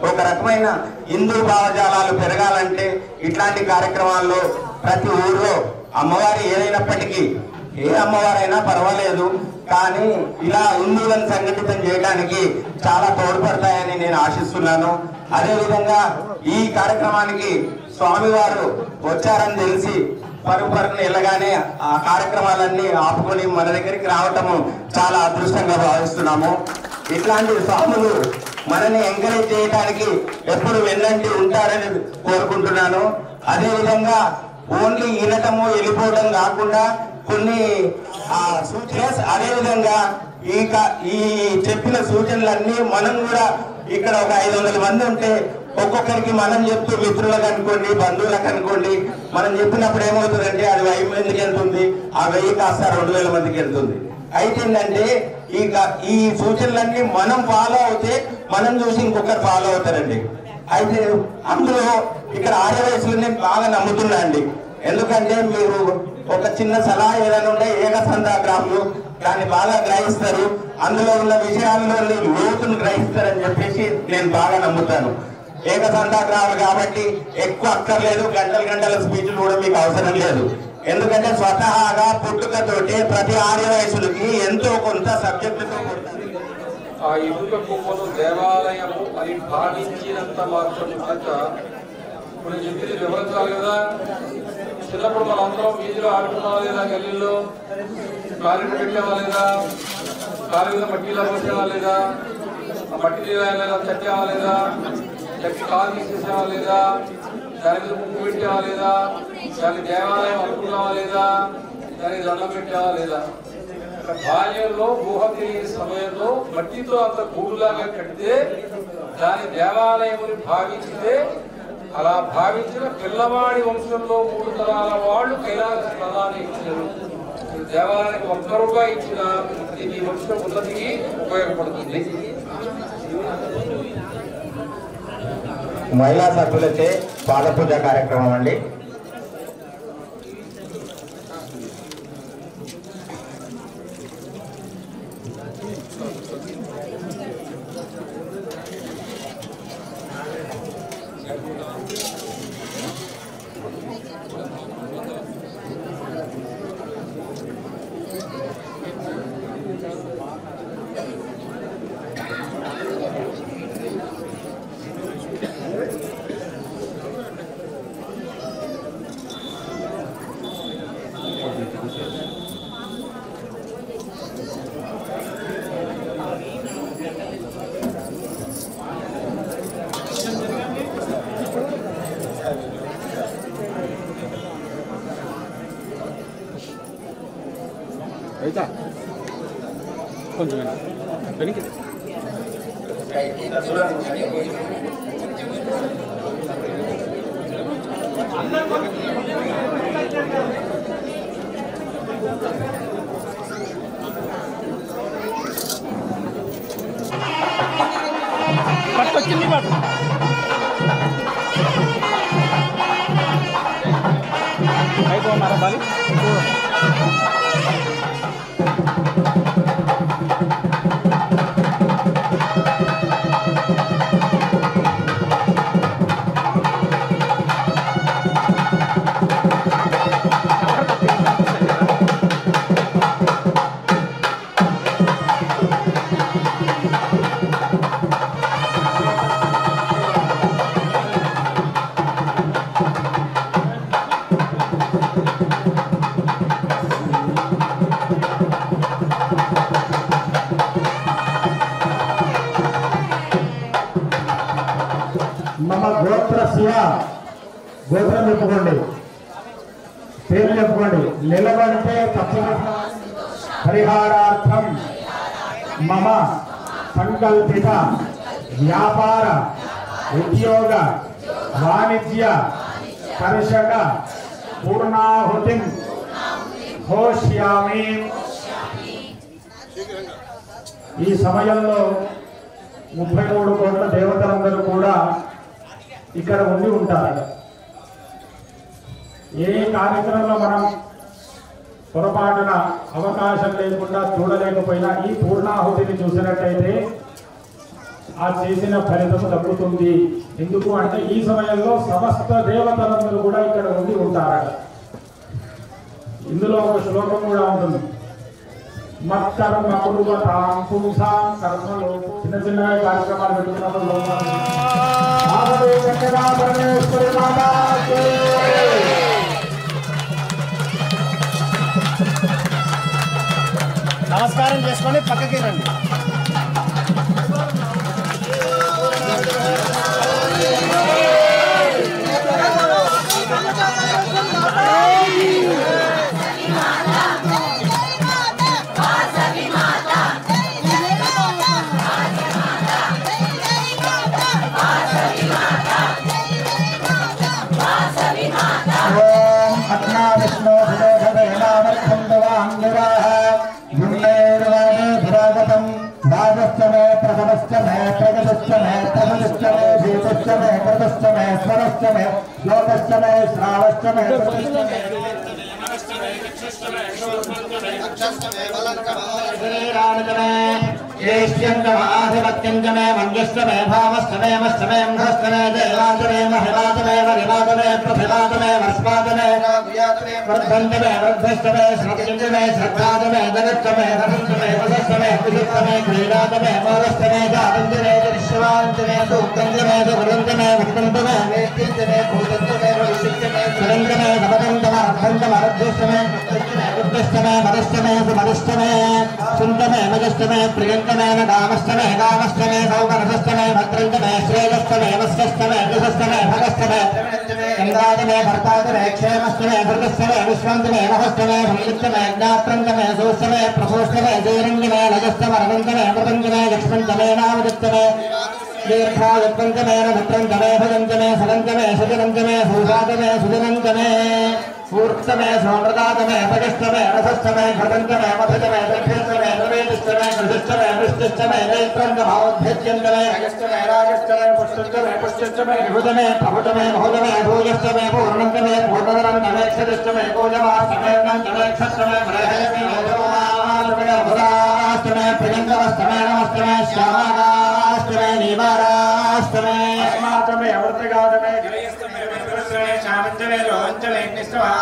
ఒక రకమైన హిందూ భావజాలాలు పెరగాలంటే ఇట్లాంటి కార్యక్రమాల్లో ప్రతి ఊర్లో అమ్మవారి ఏదైనప్పటికీ, ఏ అమ్మవారైనా పర్వాలేదు, కానీ ఇలా హిందువులను సంఘటితం చేయడానికి చాలా తోడ్పడతాయని నేను ఆశిస్తున్నాను. అదేవిధంగా ఈ కార్యక్రమానికి స్వామివారు వచ్చారని తెలిసి పరుగుపరుగున వెళ్ళగానే ఆ కార్యక్రమాలన్నీ ఆపుకొని మన దగ్గరికి రావటము చాలా అదృష్టంగా భావిస్తున్నాము. ఇట్లాంటి స్వాములు మనని ఎంకరేజ్ చేయడానికి ఎప్పుడు వెన్నంటి ఉంటారని కోరుకుంటున్నాను. అదేవిధంగా ఓన్లీ వినటము వెళ్ళిపోవడం కాకుండా కొన్ని సూచనలు, అదేవిధంగా ఈ చెప్పిన సూచనలన్నీ మనం కూడా ఇక్కడ ఒక 500 మంది ఉంటే ఒక్కొక్కరికి మనం చెప్తూ, మిత్రులకు అనుకోండి, బంధువులకు అనుకోండి, మనం చెప్పినప్పుడు ఏమవుతుందంటే అది 1000 మందికి వెళ్తుంది, ఆ 1000 కాస్త 2000 మందికి వెళ్తుంది. అయితే ఏంటంటే ఈ సూచనలన్నీ మనం ఫాలో అవుతే మనం చూసి ఇంకొకరు ఫాలో అవుతారండి. అయితే అందులో ఇక్కడ ఆర్య వయసులో నేను బాగా నమ్ముతున్నా అండి. ఎందుకంటే మీరు ఒక చిన్న సలహా ఏదైనా ఉంటే ఏకసంధాగ్రాములు దాన్ని బాగా గ్రహిస్తారు, అందులో ఉన్న విషయాల్లో లోతును గ్రహిస్తారని చెప్పేసి నేను బాగా నమ్ముతాను. ఏకసంధాగ్రాములు కాబట్టి ఎక్కువ అక్కర్లేదు, గంటల స్పీచ్లు కూడా మీకు అవసరం లేదు. ఎందుకంటే స్వతహాగా పుట్టుకతోటి ప్రతి ఆర్య వయసులకి ఎంతో కొంత సబ్జెక్టుతో ఆ ఇటుక కుప్పను దేవాలయము అని భావించినంత మాత్రం చేత ఇప్పుడు చెప్పింది వివరించాలి కదా. చిన్నప్పుడు మనందరం వీధిలో ఆడుకున్నావా లేదా, గల్లీలో కాలు పెట్టావా లేదా, కాలు మీద మట్టిలో పోసేవా లేదా, ఆ మట్టి లేదా చట్టావా లేదా, చట్టి కాలు తీసేసావా లేదా, దాని మీద ముక్కు పెట్టావా లేదా, దాని దేవాలయం అనుకున్నావా లేదా, దానికి దండం పెట్టావా లేదా. బాల్యంలో ఊహ తెలియని సమయంలో మట్టితో అంత గూడులాగా కడితే దాని దేవాలయముని భావించితే అలా భావించిన పిల్లవాడి వంశంలో 3 తరాల వాళ్ళు కైలాస స్థలాన్ని ఇచ్చారు. దేవాలయానికి ₹1 ఇచ్చిన ఇది మీ వంశ ఉన్నతికి ఉపయోగపడుతుంది. మహిళా సభ్యులచే పాదపూజ కార్యక్రమం అండి. కొంచెం వెనక్కి పట్టుకొచ్చింది పట్టు అయిపోన్నారా బాలి గోత్రం చెప్పుకోండి, పేరు చెప్పుకోండి. నిలబడితే తప్పకుండా పరిహారార్థం మమ సంకల్పిత వ్యాపార ఉద్యోగ వాణిజ్య కర్షక పూర్ణాహుతిం హోష్యామి. ఈ సమయంలో 33 కోట్ల దేవతలందరూ కూడా ఇక్కడ ఉండి ఉంటారు. ఏ కార్యక్రమంలో మనం పొరపాటున అవకాశం లేకుండా చూడలేకపోయినా ఈ పూర్ణాహుతిని చూసినట్టయితే ఆ చేసిన ఫలితం దక్కుతుంది. ఎందుకు అంటే ఈ సమయంలో సమస్త దేవతలందరూ కూడా ఇక్కడ ఉండి ఉంటారు. ఇందులో ఒక శ్లోకం కూడా ఉంటుంది, మత్కర్మ కుర్వతాం పుంసాం కర్మలో. చిన్న చిన్నగా కార్యక్రమాలు పెట్టుకున్నప్పుడు నమస్కారం చేసుకొని పక్కకి రండి. ेष्यन्तमाधिपत्यञ्जमे मञ्जुष्टमे भावस्तमे मस्तमे मघस्तमे देवान्तमे महिलातमे वरिवातमे प्रथिलातमे वस्मातमे वर्धन्तमे वर्धस्तमे श्रद्यञ्जमे श्रद्धातमे दनस्तमे धनन्तमे वसस्तमे कुशस्तमे क्रीडातमे मोदस्तमे जातञ्जमे दृश्यवान्तमे सूक्तञ्जमे सुवृन्तमे वृत्तन्तमे वेष्ट्यञ्जमे भूतन्तमे भविष्यञ्जमे सुरन्तमे समतन्तम अर्धन्तम अर्धस्तमे वृद्धस्तमे मदस्तमे सुमदस्तमे सुन्दमे मजस्तमे प्रियन्तमे न कामस्तमे कामस्तमे सौकरसस्तमे भद्रन्तमे श्रेयस्तमे वस्यस्तमे विशस्तमे भगस्तमे इंद्राजमे भर्ताजमे क्षेमस्तमे भृतस्तमे विश्वन्तमे महस्तमे भंगितमे ज्ञात्रन्तमे सोस्तमे प्रपोस्तमे देरङ्गमे लजस्तमे रवन्तमे मृदङ्गमे लक्ष्मन्तमे नामदत्तमे दीर्घायुक्तन्तमे नत्रन्तमे भजन्तमे सदन्तमे सुजनन्तमे सुषातमे सुजनन्तमे सूर्तमे सोमृतातमे पजस्तमे रसस्तमे घटन्तमे मधुतमे दक्षिणस्तमे नवेदिस्तमे कृषिस्तमे वृष्टिस्तमे नैत्रन्तमोद्धृत्यन्तमे अगस्तमे राजस्तमे पुष्टस्तमे पुष्टस्तमे विभुतमे प्रभुतमे महोदमे भूयस्तमे पूर्णन्तमे पूर्णतरन्तमे क्षतिस्तमे गोजमास्तमे नन्तमे क्षत्रमे बृहस्तमे भोजमास्तमे भुरास्तमे प्रियङ्गवस्तमे नमस्तमे श्यामागास्तमे नीवारास्तमे अस्मातमे अमृतगातमे गिरयस्तमे वेदवस्तमे शामन्तमे लोहन्तमे निष्ठवा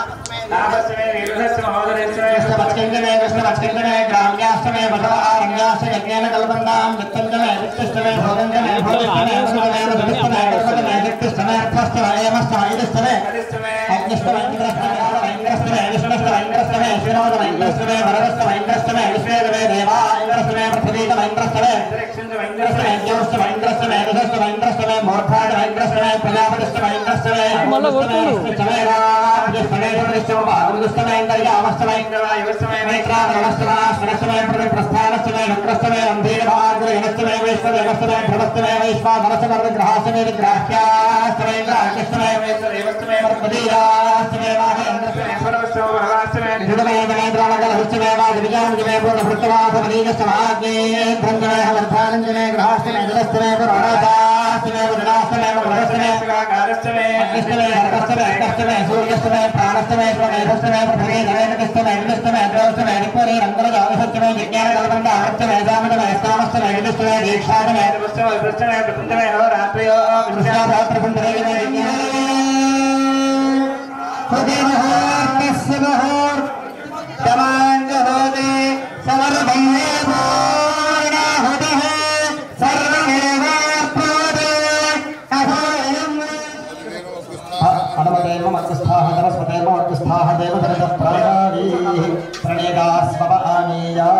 नाभस्तमे वीरभस्तमे महोदरेस्तमे कृष्णपत्कन्दमे कृष्णपत्कन्दमे ग्राम्यास्तमे बसवारण्यास्त यज्ञेन कल्पन्तां वित्तन्तमे वित्तस्तमे भोगन्तमे भोगस्तमे सुतमे सुतमे कर्मतमे वित्तस्तमे अर्थस्तमे एमस्तमे इदस्तमे अग्निस्तमे इंद्रस्तमे इंद्रस्तमे विष्णुस्तमे इंद्रस्तमे शिरोदमे इंद्रस्तमे वरदस्तमे इंद्रस्तमे विश्वेदमे देवा इंद्रस्तमे पृथ्वीतमे इंद्रस्तमे अंतरिक्षन्तमे इंद्रस्तमे ज्योतिस्तमे इंद्रस्तमे रजस्तमे इंद्रस्तमे मूर्धातमे इंद्रस्तमे प्रजापतिस्तमे इंद्रस्तमे अमृतस्तमे राजस्तमे पुरुषस्तमे अमृतस्तमे इंद्रयामस्तमे इंद्रवायुस्तमे मैत्रावरणस्तमे सरस्तमे प्रस्थानस्तमे नक्रस्तमे रंभीरभाग्रयनस्तमे वैश्वदेवस्तमे भ्रवस्तमे वैश्वानरस्तमे ग्रहास्तमे ग्राह्यास्तमे इंद्राक्षस्तमे वैश्वदेवस्तमे मर्मदीयास्तमे वाहेन्द्रस्तमे परवस्तमे वरदास्तमे निरुदमे दमेन्द्राणगलहस्तमे वादिविजांजमे पूर्णभृत्तवासमनीकस्तमाग्ने ध्वंजमे हवर्धानंजमे ग्रहास्तमे जलस्तमे पुराणास्तमे वरुणास्तमे वरदस्तमे गारस्तमे अग्निस्तमे हरकस्तमे अग्निस्तमे सूर्यस्तमे प्राणस्तमे स्वमेधस्तमे पृथ्वी नवेनकस्तमे इंद्रस्तमे द्रवस्तमे निपुरी रंगरजालस्तमे विज्ञानकल्पन्त आवर्तमे जामतमे स्थामस्तमे विदुस्तमे दीक्षातमे देवस्तमे विदुस्तमे प्रपञ्चमे नवरात्र्यो विष्णाभात्रपुण्डरेगमे विज्ञानमे हृदयमहोर्तस्य मुहूर्तमाञ्जहोते समर्भये पूर्णाहुतिः सर्वमेवाप्नोति अथोऽयम् हनुमतेव मध्यस्थाः सरस्वतेव मध्यस्थाः देवदत्तः प्राणादीः प्रणेदास्वप आनीया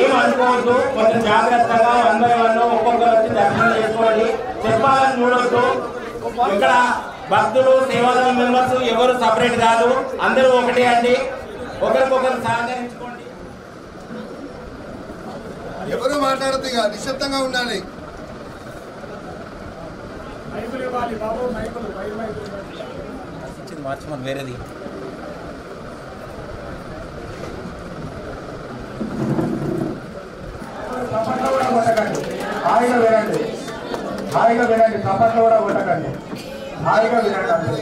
ఏమనుకోవద్దు, కొంచెం జాగ్రత్తగా 1 by 1 ఒక్కొక్కరు వచ్చి దర్శనం చేసుకోండి. చెప్పాలని చూడొద్దు. ఇక్కడ భక్తులు సేవాదళ మెంబర్స్ ఎవరు సపరేట్ కాదు, అందరూ ఒకటే అండి. ఒకరికొకరు సహకరించుకోండి. ఎవరు మాట్లాడద్దు, ఇక నిశ్శబ్దంగా ఉండాలి. మార్చమని వేరేది హాయిగా వినండి, హాయిగా వినండి, చప్పట్లు కూడా కొట్టకండి, హాయిగా వినండి.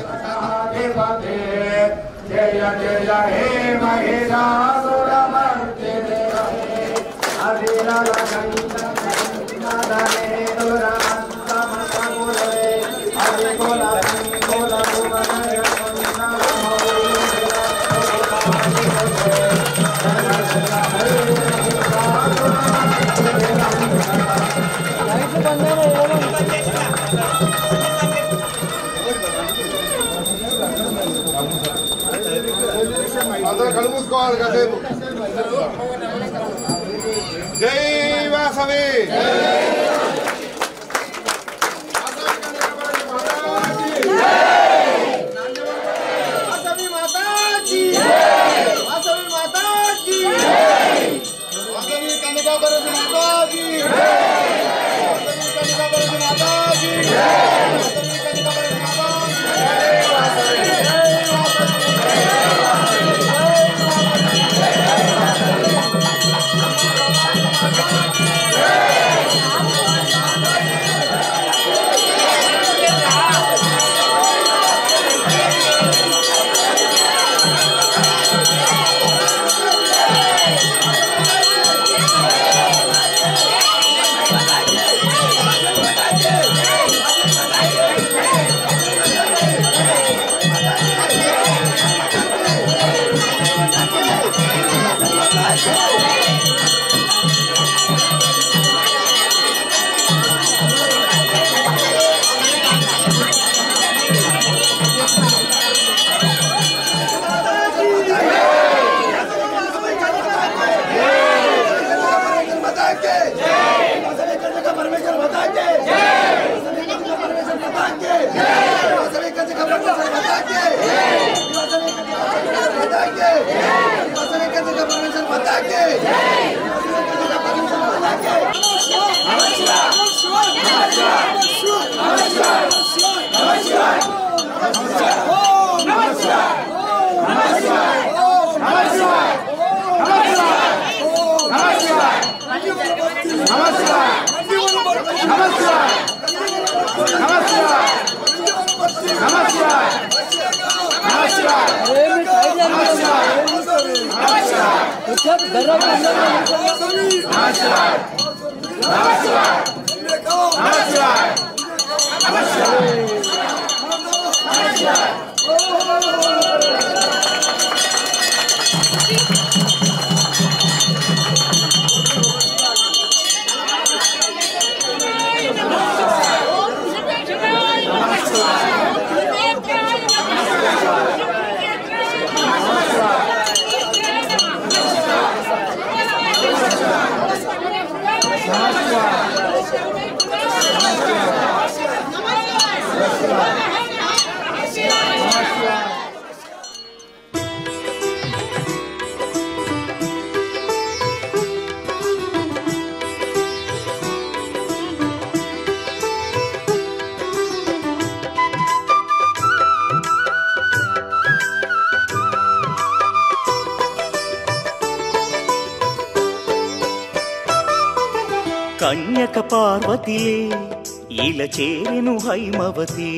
జయ జయ హే మహిషాసురమర్దిని అందరూ కళ్ళు మూసుకోవాలి కాసేపు. జై వాసవి. కన్యక పార్వతిలే ఇలా చేరెను హైమవతి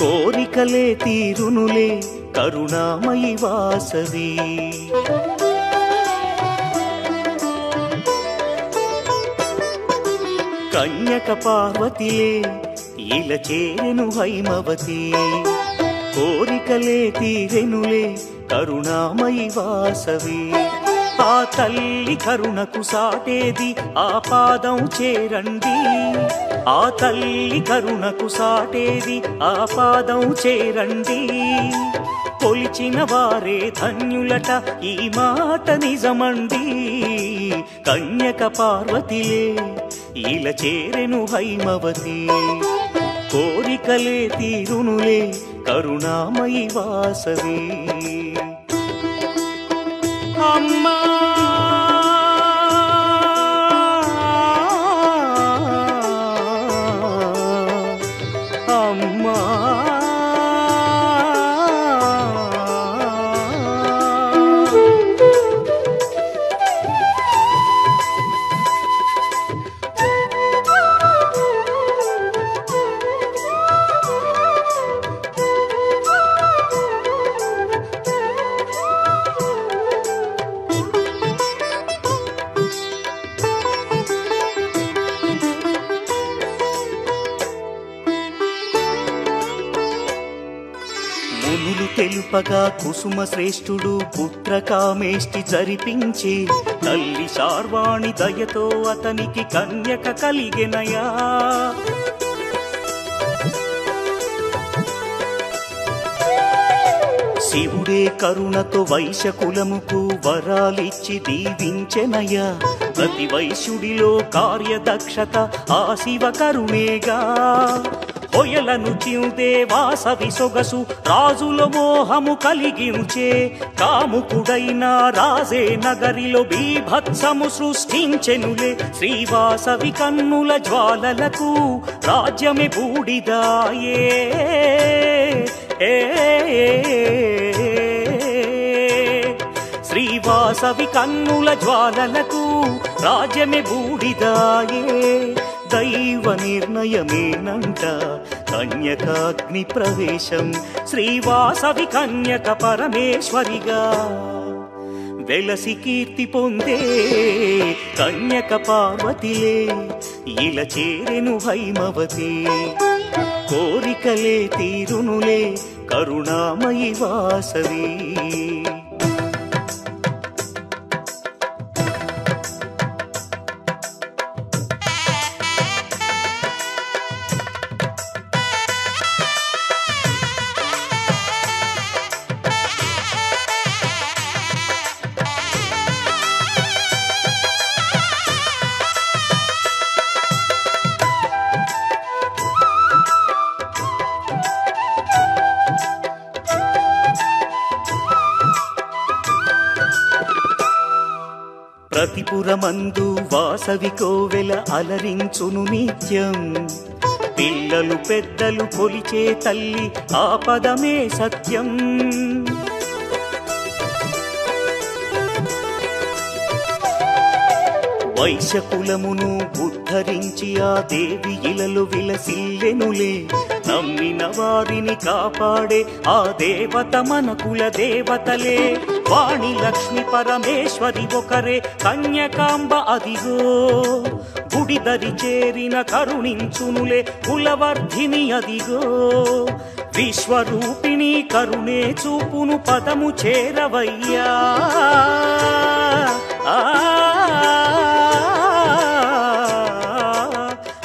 కోరికలే తీరునులే కరుణామయి వాసవి కన్యక పార్వతిలే ఇలా చేరెను హైమవతి కోరికలే తీరెనులే కరుణామయి వాసవి ఆ తల్లి కరుణకు సాటేది ఆ పాదం చేరండి ఆ తల్లి కరుణకు సాటేది ఆ పాదం చేరండి కొలిచిన వారే ధన్యులట ఈ మాట నిజమండి కన్యక పార్వతిలే ఇలా చేరెను హైమవతి కోరికలే తీరునులే కరుణామయి వాసవి అమ్మా అమ్మా తెలుపగా కుసుమ శ్రేష్ఠుడు పుత్రకామేష్టి జరిపించి తల్లి శార్వాణి దయతో అతనికి కన్యక కలిగెనయా శివుడే కరుణతో వైశ్యకులముకు వరాలిచ్చి దీవించెనయా ప్రతి వైశ్యుడిలో కార్యదక్షత ఆ శివ కరుణేగా ఒయలను చిందే వాసవి సొగసు రాజుల మోహము కలిగించే కాముకుడైన రాజే నగరిలో బీభత్సము సృష్టించెనులే శ్రీవాసవి కన్నుల జ్వాలలకు రాజ్యమే బూడిదాయే శ్రీవాసవి కన్నుల జ్వాలలకు రాజ్యమే బూడిదాయే దైవ నిర్ణయమేనంట కన్యకాగ్ని ప్రవేశం శ్రీవాసవి కన్యక పరమేశ్వరిగా వెలసి కీర్తి పొందే కన్యక పార్వతిలే ఇలా చేరెను హైమవతి కోరికలే తీరునులే కరుణామయి వాసవి ప్రతిపురమందు వాసవి కోవెల అలరించును నిత్యం పిల్లలు పెద్దలు కొలిచే తల్లి ఆ పదమే సత్యం వైశ్యకులమును ఉద్ధరించి ఆ దేవి ఇలలు విలసిల్లెనులే. నమ్మిన వారిని కాపాడే ఆ దేవత మన కుల దేవతలే. వాణి లక్ష్మి పరమేశ్వరి ఒకరే కన్యకాంబ అదిగో. గుడిదరి చేరిన కరుణించునులే కులవర్ధిని అదిగో. విశ్వరూపిణి కరుణే చూపును పదము చేరవయ్యా.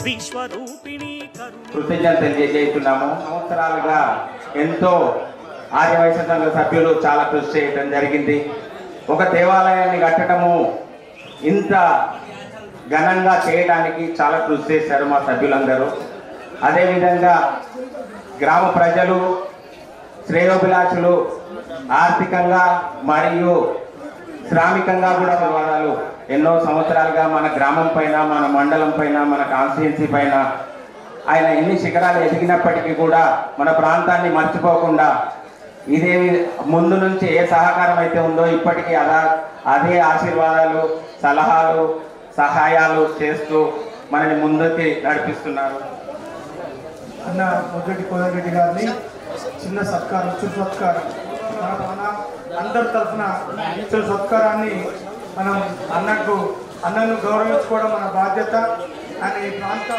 విశ్వరూపిణి కృతజ్ఞతలు తెలియజేస్తున్నాము. సంవత్సరాలుగా ఎంతో ఆర్యవైశ్య సంఘ సభ్యులు చాలా కృషి చేయడం జరిగింది. ఒక దేవాలయాన్ని కట్టడము ఇంత ఘనంగా చేయడానికి చాలా కృషి చేశారు మా సభ్యులందరూ. అదేవిధంగా గ్రామ ప్రజలు, శ్రేయోభిలాషులు ఆర్థికంగా మరియు శ్రామికంగా కూడా వివాదాలు ఎన్నో సంవత్సరాలుగా మన గ్రామం పైన, మన మండలం పైన, మన కాన్స్టిట్యున్సీ పైన ఆయన ఎన్ని శిఖరాలు ఎదిగినప్పటికీ కూడా మన ప్రాంతాన్ని మర్చిపోకుండా ఇదే ముందు నుంచి ఏ సహకారం అయితే ఉందో ఇప్పటికీ అదే ఆశీర్వాదాలు, సలహాలు, సహాయాలు చేస్తూ మనని ముందుకి నడిపిస్తున్నారు. అన్న మొదటి కోదండరెడ్డి గారిని చిన్న సత్కారం, చిరు సత్కారం మన అందరి తరఫున చిరు సత్కారాన్ని మనం అన్నను గౌరవించుకోవడం మన బాధ్యత. అని ఈ ప్రాంత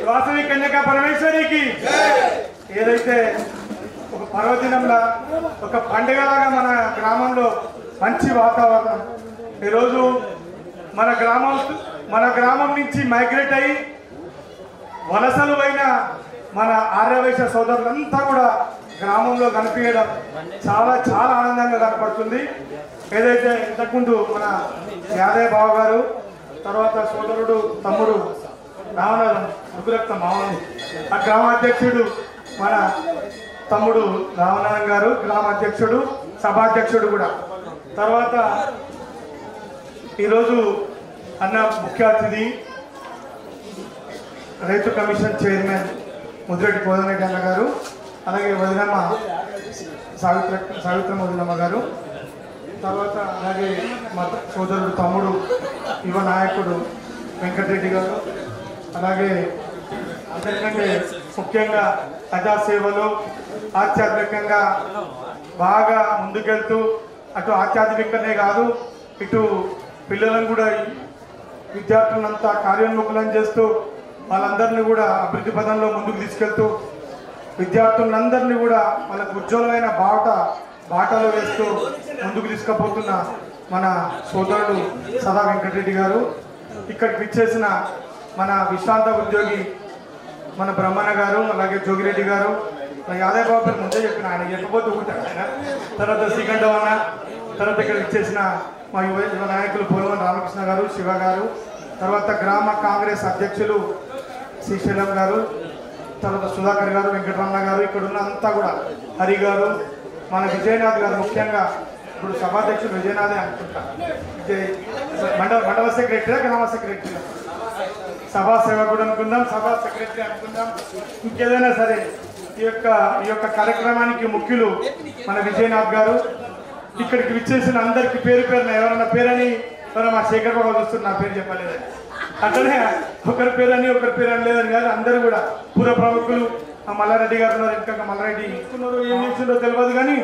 వాసవి కన్యకా పరమేశ్వరికి ఏదైతే ఒక పర్వదినంలా, ఒక పండుగలాగా మన గ్రామంలో మంచి వాతావరణం. ఈరోజు మన గ్రామం నుంచి మైగ్రేట్ అయ్యి వలసలు అయిన మన ఆర్యవైశ్య సోదరులంతా కూడా గ్రామంలో కనిపించడం చాలా చాలా ఆనందంగా కనపడుతుంది. ఏదైతే ఇంతకుముందు మన యాదయ్య బావ గారు, తర్వాత సోదరుడు తమ్ముడు రామనాథం ముగ్గురక్త మామూలు ఆ గ్రామ అధ్యక్షుడు మన తమ్ముడు రామనాథం గారు, గ్రామ అధ్యక్షుడు, సభాధ్యక్షుడు కూడా. తర్వాత ఈరోజు అన్న ముఖ్య అతిథి రైతు కమిషన్ చైర్మన్ ముద్రెడ్డి కోదండరెడ్డి అన్న గారు, అలాగే వదినమ్మ సావిత్రమ్మ వదినమ్మ గారు, తర్వాత అలాగే మా సోదరుడు తమ్ముడు యువ నాయకుడు వెంకటరెడ్డి గారు, అలాగే అందరికంటే ముఖ్యంగా ప్రజాసేవలో ఆధ్యాత్మికంగా బాగా ముందుకెళ్తూ అటు ఆధ్యాత్మికనే కాదు ఇటు పిల్లలను కూడా విద్యార్థులంతా కార్యోన్ముఖులను చేస్తూ వాళ్ళందరినీ కూడా అభివృద్ధి పదంలో ముందుకు తీసుకెళ్తూ విద్యార్థులందరినీ కూడా వాళ్ళకు ఉజ్వలమైన బాటలో వేస్తూ ముందుకు తీసుకుపోతున్న మన సోదరుడు సదా వెంకటరెడ్డి గారు, ఇక్కడికి విచ్చేసిన మన విశ్రాంత ఉద్యోగి మన బ్రహ్మణ గారు, అలాగే జోగిరెడ్డి గారు, యాదయ్య బాబు గారు ముందే చెప్పిన ఆయన చెప్పబోతూ ఉంటాడు ఆయన, తర్వాత శ్రీకంఠవన్న, తర్వాత ఇక్కడ విచ్చేసిన మా యువ నాయకులు పోలవన్ రామకృష్ణ గారు, శివ గారు, తర్వాత గ్రామ కాంగ్రెస్ అధ్యక్షులు శ్రీశైలం గారు, తర్వాత సుధాకర్ గారు, వెంకటరమణ గారు, ఇక్కడ ఉన్న అంతా కూడా హరి గారు, మన విజయనాథ్ గారు, ముఖ్యంగా ఇప్పుడు సభాధ్యక్షుడు విజయనాథే అనుకుంటా, మండల సెక్రటరీ, గ్రామ సెక్రటరీ, సభా సేవకుడు అనుకుందాం, సభా సెక్రటరీ అనుకుందాం, ఇంకేదైనా సరే ఈ యొక్క కార్యక్రమానికి ముఖ్యులు మన విజయనాథ్ గారు. ఇక్కడికి విచ్చేసిన అందరికి పేరు పేరున ఎవరన్నా పేరని మా శేఖర్ బాబు చూస్తున్నారు, నా పేరు చెప్పలేదు, అట్లనే ఒకరి పేరు అని లేదని కాదు, అందరూ కూడా పూర్వ ప్రముఖులు మల్లారెడ్డి గారు ఉన్నారు, ఇంకా మల్లారెడ్డి ఏం చేసిండో తెలియదు. కానీ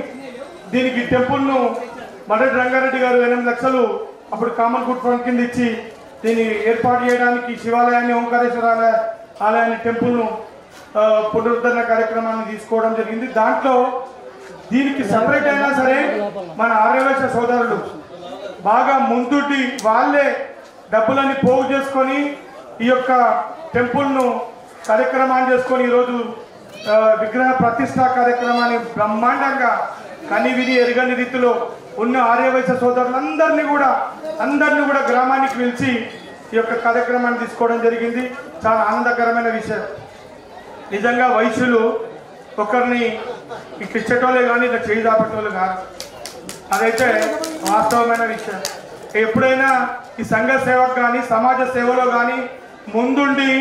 దీనికి టెంపుల్ను మల్లెడ్డి రంగారెడ్డి గారు 8 లక్షలు అప్పుడు కామన్ గుడ్ ఫండ్ కింద ఇచ్చి దీన్ని ఏర్పాటు చేయడానికి శివాలయాన్ని, ఓంకారేశ్వర ఆలయాన్ని, టెంపుల్ను పునరుద్ధరణ కార్యక్రమాన్ని తీసుకోవడం జరిగింది. దాంట్లో దీనికి సపరేట్ అయినా సరే మన ఆర్యవైశ్య సోదరులు బాగా ముందుండి వాళ్ళే డబ్బులన్నీ పోగు చేసుకొని ఈ యొక్క టెంపుల్ను కార్యక్రమాన్ని చేసుకొని ఈరోజు విగ్రహ ప్రతిష్ఠా కార్యక్రమాన్ని బ్రహ్మాండంగా కని విని ఎరగని రీతిలో ఉన్న ఆర్యవైశ్య సోదరులందరినీ కూడా గ్రామానికి పిలిచి ఈ యొక్క కార్యక్రమాన్ని తీసుకోవడం జరిగింది. చాలా ఆనందకరమైన విషయం. నిజంగా వైశ్యులు ఒకరిని ఇట్లా ఇచ్చేటోళ్ళే కానీ ఇట్లా చేయి దాపేటోళ్ళు కాదు. అదైతే వాస్తవమైన విషయం. ఎప్పుడైనా ఈ సంఘ సేవకు కానీ సమాజ సేవలో కానీ ముందుండి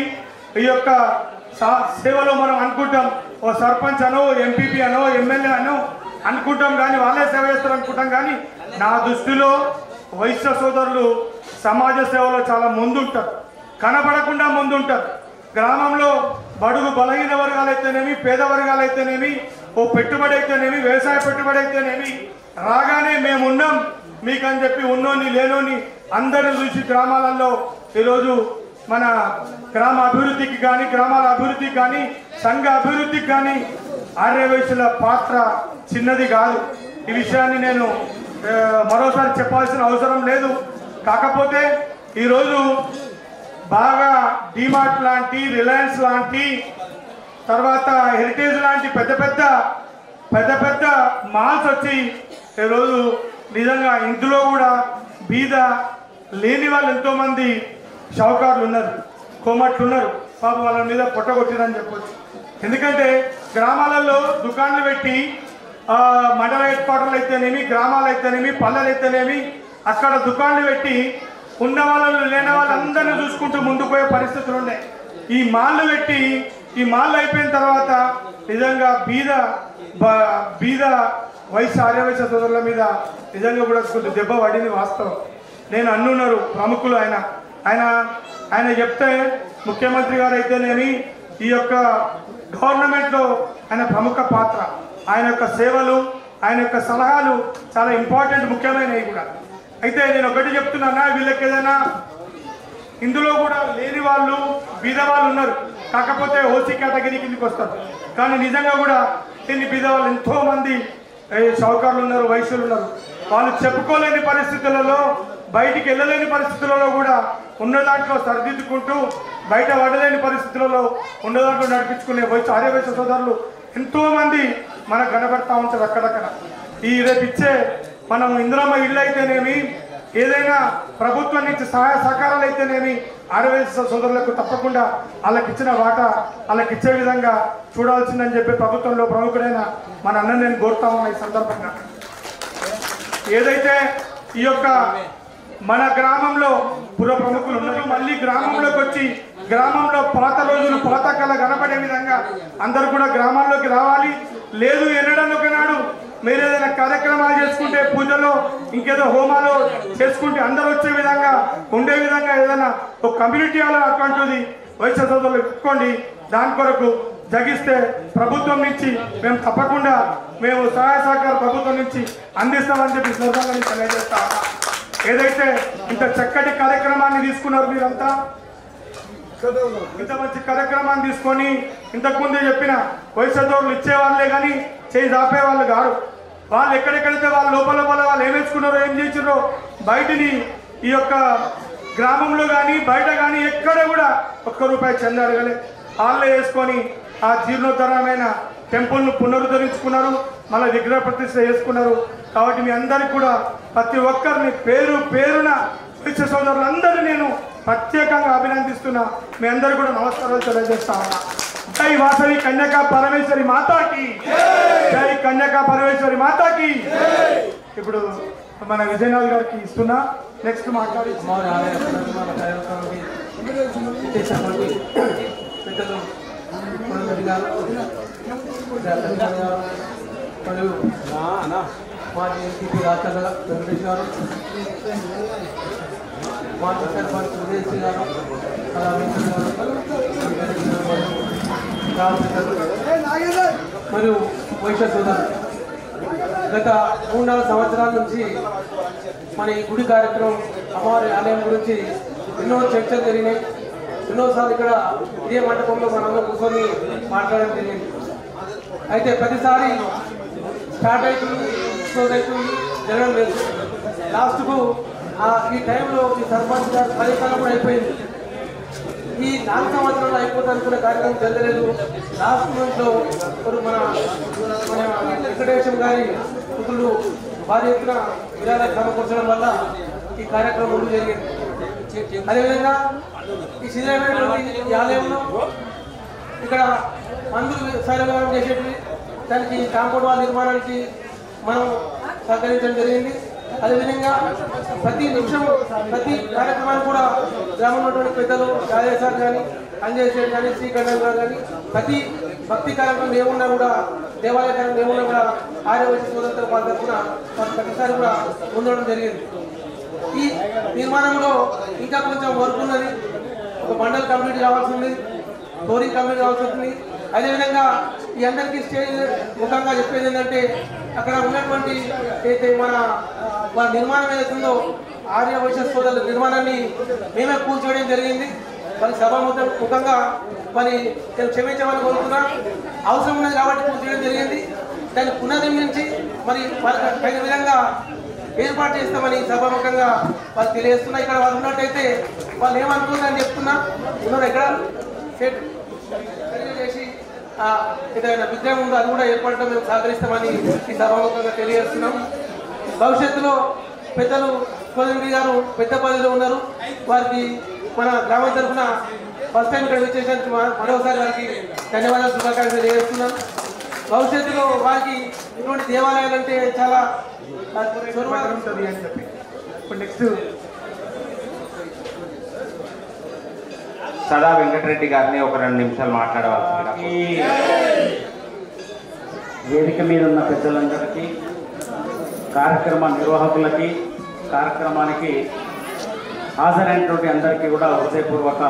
ఈ యొక్క సేవలో మనం అనుకుంటాం, ఓ సర్పంచ్ అనో, ఎంపీపీ అనో, ఎమ్మెల్యే అనో అనుకుంటాం, కానీ వాళ్ళే సేవ చేస్తారు అనుకుంటాం. కానీ నా దృష్టిలో వైశ్య సోదరులు సమాజ సేవలో చాలా ముందుంటారు, కనబడకుండా ముందుంటారు. గ్రామంలో బడుగు బలహీన వర్గాలు అయితేనేమి, పేద వర్గాలు అయితేనేమి, ఓ పెట్టుబడి అయితేనేమి, వ్యవసాయ పెట్టుబడి అయితేనేమి రాగానే మేమున్నాం మీకని చెప్పి ఉన్నోని లేనోని అందరిని చూసి గ్రామాలలో ఈరోజు మన గ్రామ అభివృద్ధికి కానీ, గ్రామాల అభివృద్ధికి కానీ, సంఘ అభివృద్ధికి కానీ ఆర్యవైశ్యుల పాత్ర చిన్నది కాదు. ఈ విషయాన్ని నేను మరోసారి చెప్పాల్సిన అవసరం లేదు. కాకపోతే ఈరోజు బాగా డిమార్ట్ లాంటి, రిలయన్స్ లాంటి, తర్వాత హెరిటేజ్ లాంటి పెద్ద పెద్ద మాల్స్ వచ్చి ఈరోజు నిజంగా ఇందులో కూడా బీద లేని వాళ్ళు ఎంతోమంది షావుకారులు ఉన్నారు, కోమట్లు ఉన్నారు. పాపం వాళ్ళ మీద పొట్టగొట్టిరని చెప్పొచ్చు. ఎందుకంటే గ్రామాలలో దుకాణాలు పెట్టి మండల హెడ్ క్వార్టర్లు అయితేనేమి, గ్రామాలు అయితేనేమి, పల్లెలు అయితేనేమి అక్కడ దుకాణాలు పెట్టి ఉన్న వాళ్ళు లేని వాళ్ళందరినీ చూసుకుంటూ ముందుకు పోయే పరిస్థితులు ఉన్నాయి. ఈ మాల్లు పెట్టి ఈ మాల్లు అయిపోయిన తర్వాత నిజంగా బీద వైశ్య ఆర్యవైశ్య సోదరుల మీద నిజంగా కూడా కొంచెం దెబ్బ పడింది వాస్తవం. నేను అన్నున్నారు ప్రముఖులు ఆయన చెప్తే ముఖ్యమంత్రి గారు అయితేనేమి ఈ యొక్క గవర్నమెంట్లో ఆయన ప్రముఖ పాత్ర, ఆయన యొక్క సేవలు, ఆయన యొక్క సలహాలు చాలా ఇంపార్టెంట్, ముఖ్యమైనవి కూడా. అయితే నేను ఒకటి చెప్తున్నానా, వీళ్ళకి ఏదైనా ఇందులో కూడా లేని వాళ్ళు, బీద వాళ్ళు ఉన్నారు, కాకపోతే ఓసీ కేటగిరీ కిందకి వస్తారు. కానీ నిజంగా కూడా దీన్ని బీద వాళ్ళు ఎంతోమంది షావుకారులు ఉన్నారు, వైశ్యులు ఉన్నారు. వాళ్ళు చెప్పుకోలేని పరిస్థితులలో, బయటికి వెళ్ళలేని పరిస్థితులలో కూడా ఉన్న దాంట్లో సరిదిద్దుకుంటూ, బయట పడలేని పరిస్థితులలో ఉన్న దాంట్లో నడిపించుకునే ఆర్యవైశ్య సోదరులు ఎంతోమంది మనకు కనబడతా ఉంటారు అక్కడక్కడ. ఈ రేపు ఇచ్చే మనం ఇందిరమ్మ ఇళ్ళు అయితేనేమి, ఏదైనా ప్రభుత్వం నుంచి సహాయ సహకారాలు అయితేనేమి ఆర్యవైశ్య సోదరులకు తప్పకుండా వాళ్ళకి ఇచ్చిన వాటా వాళ్ళకి ఇచ్చే విధంగా చూడాల్సిందని చెప్పి ప్రభుత్వంలో ప్రముఖుడైన మన అన్నని నేను కోరుతా ఉన్నా. ఈ సందర్భంగా ఏదైతే ఈ యొక్క మన గ్రామంలో పుర ప్రముఖులు ఉన్నారు, మళ్ళీ గ్రామంలోకి వచ్చి గ్రామంలో పాత రోజులు, పాత కళ కనపడే విధంగా అందరూ కూడా గ్రామాల్లోకి రావాలి. లేదు ఎన్నడానికి నాడు మీరు ఏదైనా కార్యక్రమాలు చేసుకుంటే, పూజలో ఇంకేదో హోమాలు చేసుకుంటే అందరూ వచ్చే విధంగా ఉండే విధంగా ఏదైనా ఒక కమ్యూనిటీ హాల్ అటువంటిది వైశ్య సోదరులు పెట్టుకోండి. దాని కొరకు జగిస్తే ప్రభుత్వం నుంచి మేము తప్పకుండా సహాయ సహకారం ప్రభుత్వం నుంచి అందిస్తామని చెప్పి సందర్భంగా నేను తెలియజేస్తా. ఏదైతే ఇంత చక్కటి కార్యక్రమాన్ని తీసుకున్నారు మీరంతా, ఇంత మంచి కార్యక్రమాన్ని తీసుకొని ఇంతకుముందే చెప్పిన వైశ్య సోదరులు ఇచ్చేవాళ్ళే కానీ చేయి దాపేవాళ్ళు కాదు. వాళ్ళు ఎక్కడెక్కడైతే వాళ్ళు లోపల వాళ్ళు ఏమేసుకున్నారో, ఏం చేసినారో బయటిని ఈ యొక్క గ్రామంలో కానీ బయట కానీ ఎక్కడ కూడా ₹1 చందా అడగలే. వాళ్ళే వేసుకొని ఆ జీర్ణోద్ధరమైన టెంపుల్ను పునరుద్ధరించుకున్నారు, మళ్ళీ విగ్రహ ప్రతిష్ఠ చేసుకున్నారు. కాబట్టి మీ అందరికీ కూడా ప్రతి ఒక్కరిని పేరు పేరున వైశ్య సోదరులందరినీ నేను ప్రత్యేకంగా అభినందిస్తున్నా. మీ అందరూ కూడా నమస్కారాలు తెలియజేస్తా ఉన్నా. జై వాసవి కన్యకా పరమేశ్వరి మాతాకి, జై కన్యకా పరమేశ్వరి మాతాకి. ఇప్పుడు మన విజయనాథ్ గారికి ఇస్తున్నా. నెక్స్ట్ మాట్లాడి మాజీ ఎంపీ రాచల్ల వెంకటేష్ గారు, మాజీ సర్పంచ్ ఉదయశ్రీ గారు, కళా వెంకటేష్ గారు, మరియు వైశ్య సోదరులు, గత 3-4 సంవత్సరాల నుంచి మన ఈ గుడి కార్యక్రమం అమ్మవారి ఆలయం గురించి ఎన్నో చర్చలు జరిగినాయి. ఎన్నోసార్లు ఇక్కడ ఇదే మండపంలో మనందరం కూర్చొని మాట్లాడడం జరిగింది. అయితే ప్రతిసారి స్టార్ట్ అవుతుంది, క్లోజ్ అవుతుంది, జరగడం లేదు. లాస్ట్కు ఈ టైంలో ఈ సర్పంచ్ గారు ఫలితాలు కూడా అయిపోయింది. ఈ 4 సంవత్సరాలు అయిపోతానుకున్న కార్యక్రమం జరగలేదు. లాస్ట్ మంత్లో మన వెంకటేశ్వర గారి పుత్రులు భారీ ఎత్తున విరాళాలు సమకూర్చడం వల్ల ఈ కార్యక్రమం ముందు జరిగింది. అదేవిధంగా ఈ శిథిలమైనటువంటి ఈ ఆలయంలో ఇక్కడ మందులు సైలవ్యాపారం చేసేటివి, దానికి కాంపౌండ్ వాల్ నిర్మాణానికి మనం సహకరించడం జరిగింది. అదేవిధంగా ప్రతి నిమిషం ప్రతి కార్యక్రమాన్ని కూడా గ్రామంలో ఉన్నటువంటి పెద్దలు రాజేశ్వర్ కానీ, అంజయ్ సేట్ కానీ, శ్రీకంఠన్ గారు కానీ ప్రతి భక్తి కార్యక్రమం ఏమున్నా కూడా, దేవాలయ కార్యక్రమం ఏమున్నా కూడా ఆర్యవైశ్య సోదరులతో పాల్గొన్న ప్రతిసారి కూడా ముందడం జరిగింది. ఈ నిర్మాణంలో ఇంకా కొంచెం వర్క్ ఉన్నది. ఒక మండల్ కంప్లీట్ కావాల్సి ఉంది, టోరింగ్ కంప్లీట్ కావాల్సి ఉంటుంది. అదేవిధంగా ఈ అందరికీ స్టేజ్ ముఖంగా చెప్పేది ఏంటంటే, అక్కడ ఉన్నటువంటి అయితే మన నిర్మాణం ఏదైతుందో ఆర్యవైశ్య సోదరుల నిర్మాణాన్ని మేమే కూల్చేయడం జరిగింది. మరి ముఖంగా మరి క్షమించమని కోరుతున్నా. అవసరం ఉన్నది కాబట్టి కూల్చేయడం జరిగింది. దాన్ని పునర్నిర్మించి మరి వాళ్ళకి తగిన విధంగా ఏర్పాటు చేస్తామని సభాముఖంగా వాళ్ళు తెలియజేస్తున్నా. ఇక్కడ వాళ్ళు ఉన్నట్టయితే వాళ్ళు ఏమనుకుందని చెప్తున్నా ఉన్నారు. ఇక్కడ సెట్ చేసి ఏదైనా విగ్రహం ఉందో అది కూడా ఏర్పడటం మేము సహకరిస్తామని ఈ సభాముఖంగా తెలియజేస్తున్నాం. భవిష్యత్తులో పెద్దలు కోదండి గారు పెద్ద పదవిలో ఉన్నారు. వారికి మన గ్రామం తరఫున ఫస్ట్ టైం ఇక్కడ విచ్చేసినందుకు మరోసారి వారికి ధన్యవాదాలు, శుభాకాంక్షలు తెలియజేస్తున్నాం. భవిష్యత్తులో వారికి ఇటువంటి దేవాలయాలు అంటే చాలా ఉంటుంది అని చెప్పి ఇప్పుడు నెక్స్ట్ సదా వెంకటరెడ్డి గారిని ఒక 2 నిమిషాలు మాట్లాడవలసిందిగా. ఈ వేదిక మీద ఉన్న పెద్దలందరికీ, కార్యక్రమ నిర్వాహకులకి, కార్యక్రమానికి హాజరైనటువంటి అందరికీ కూడా హృదయపూర్వక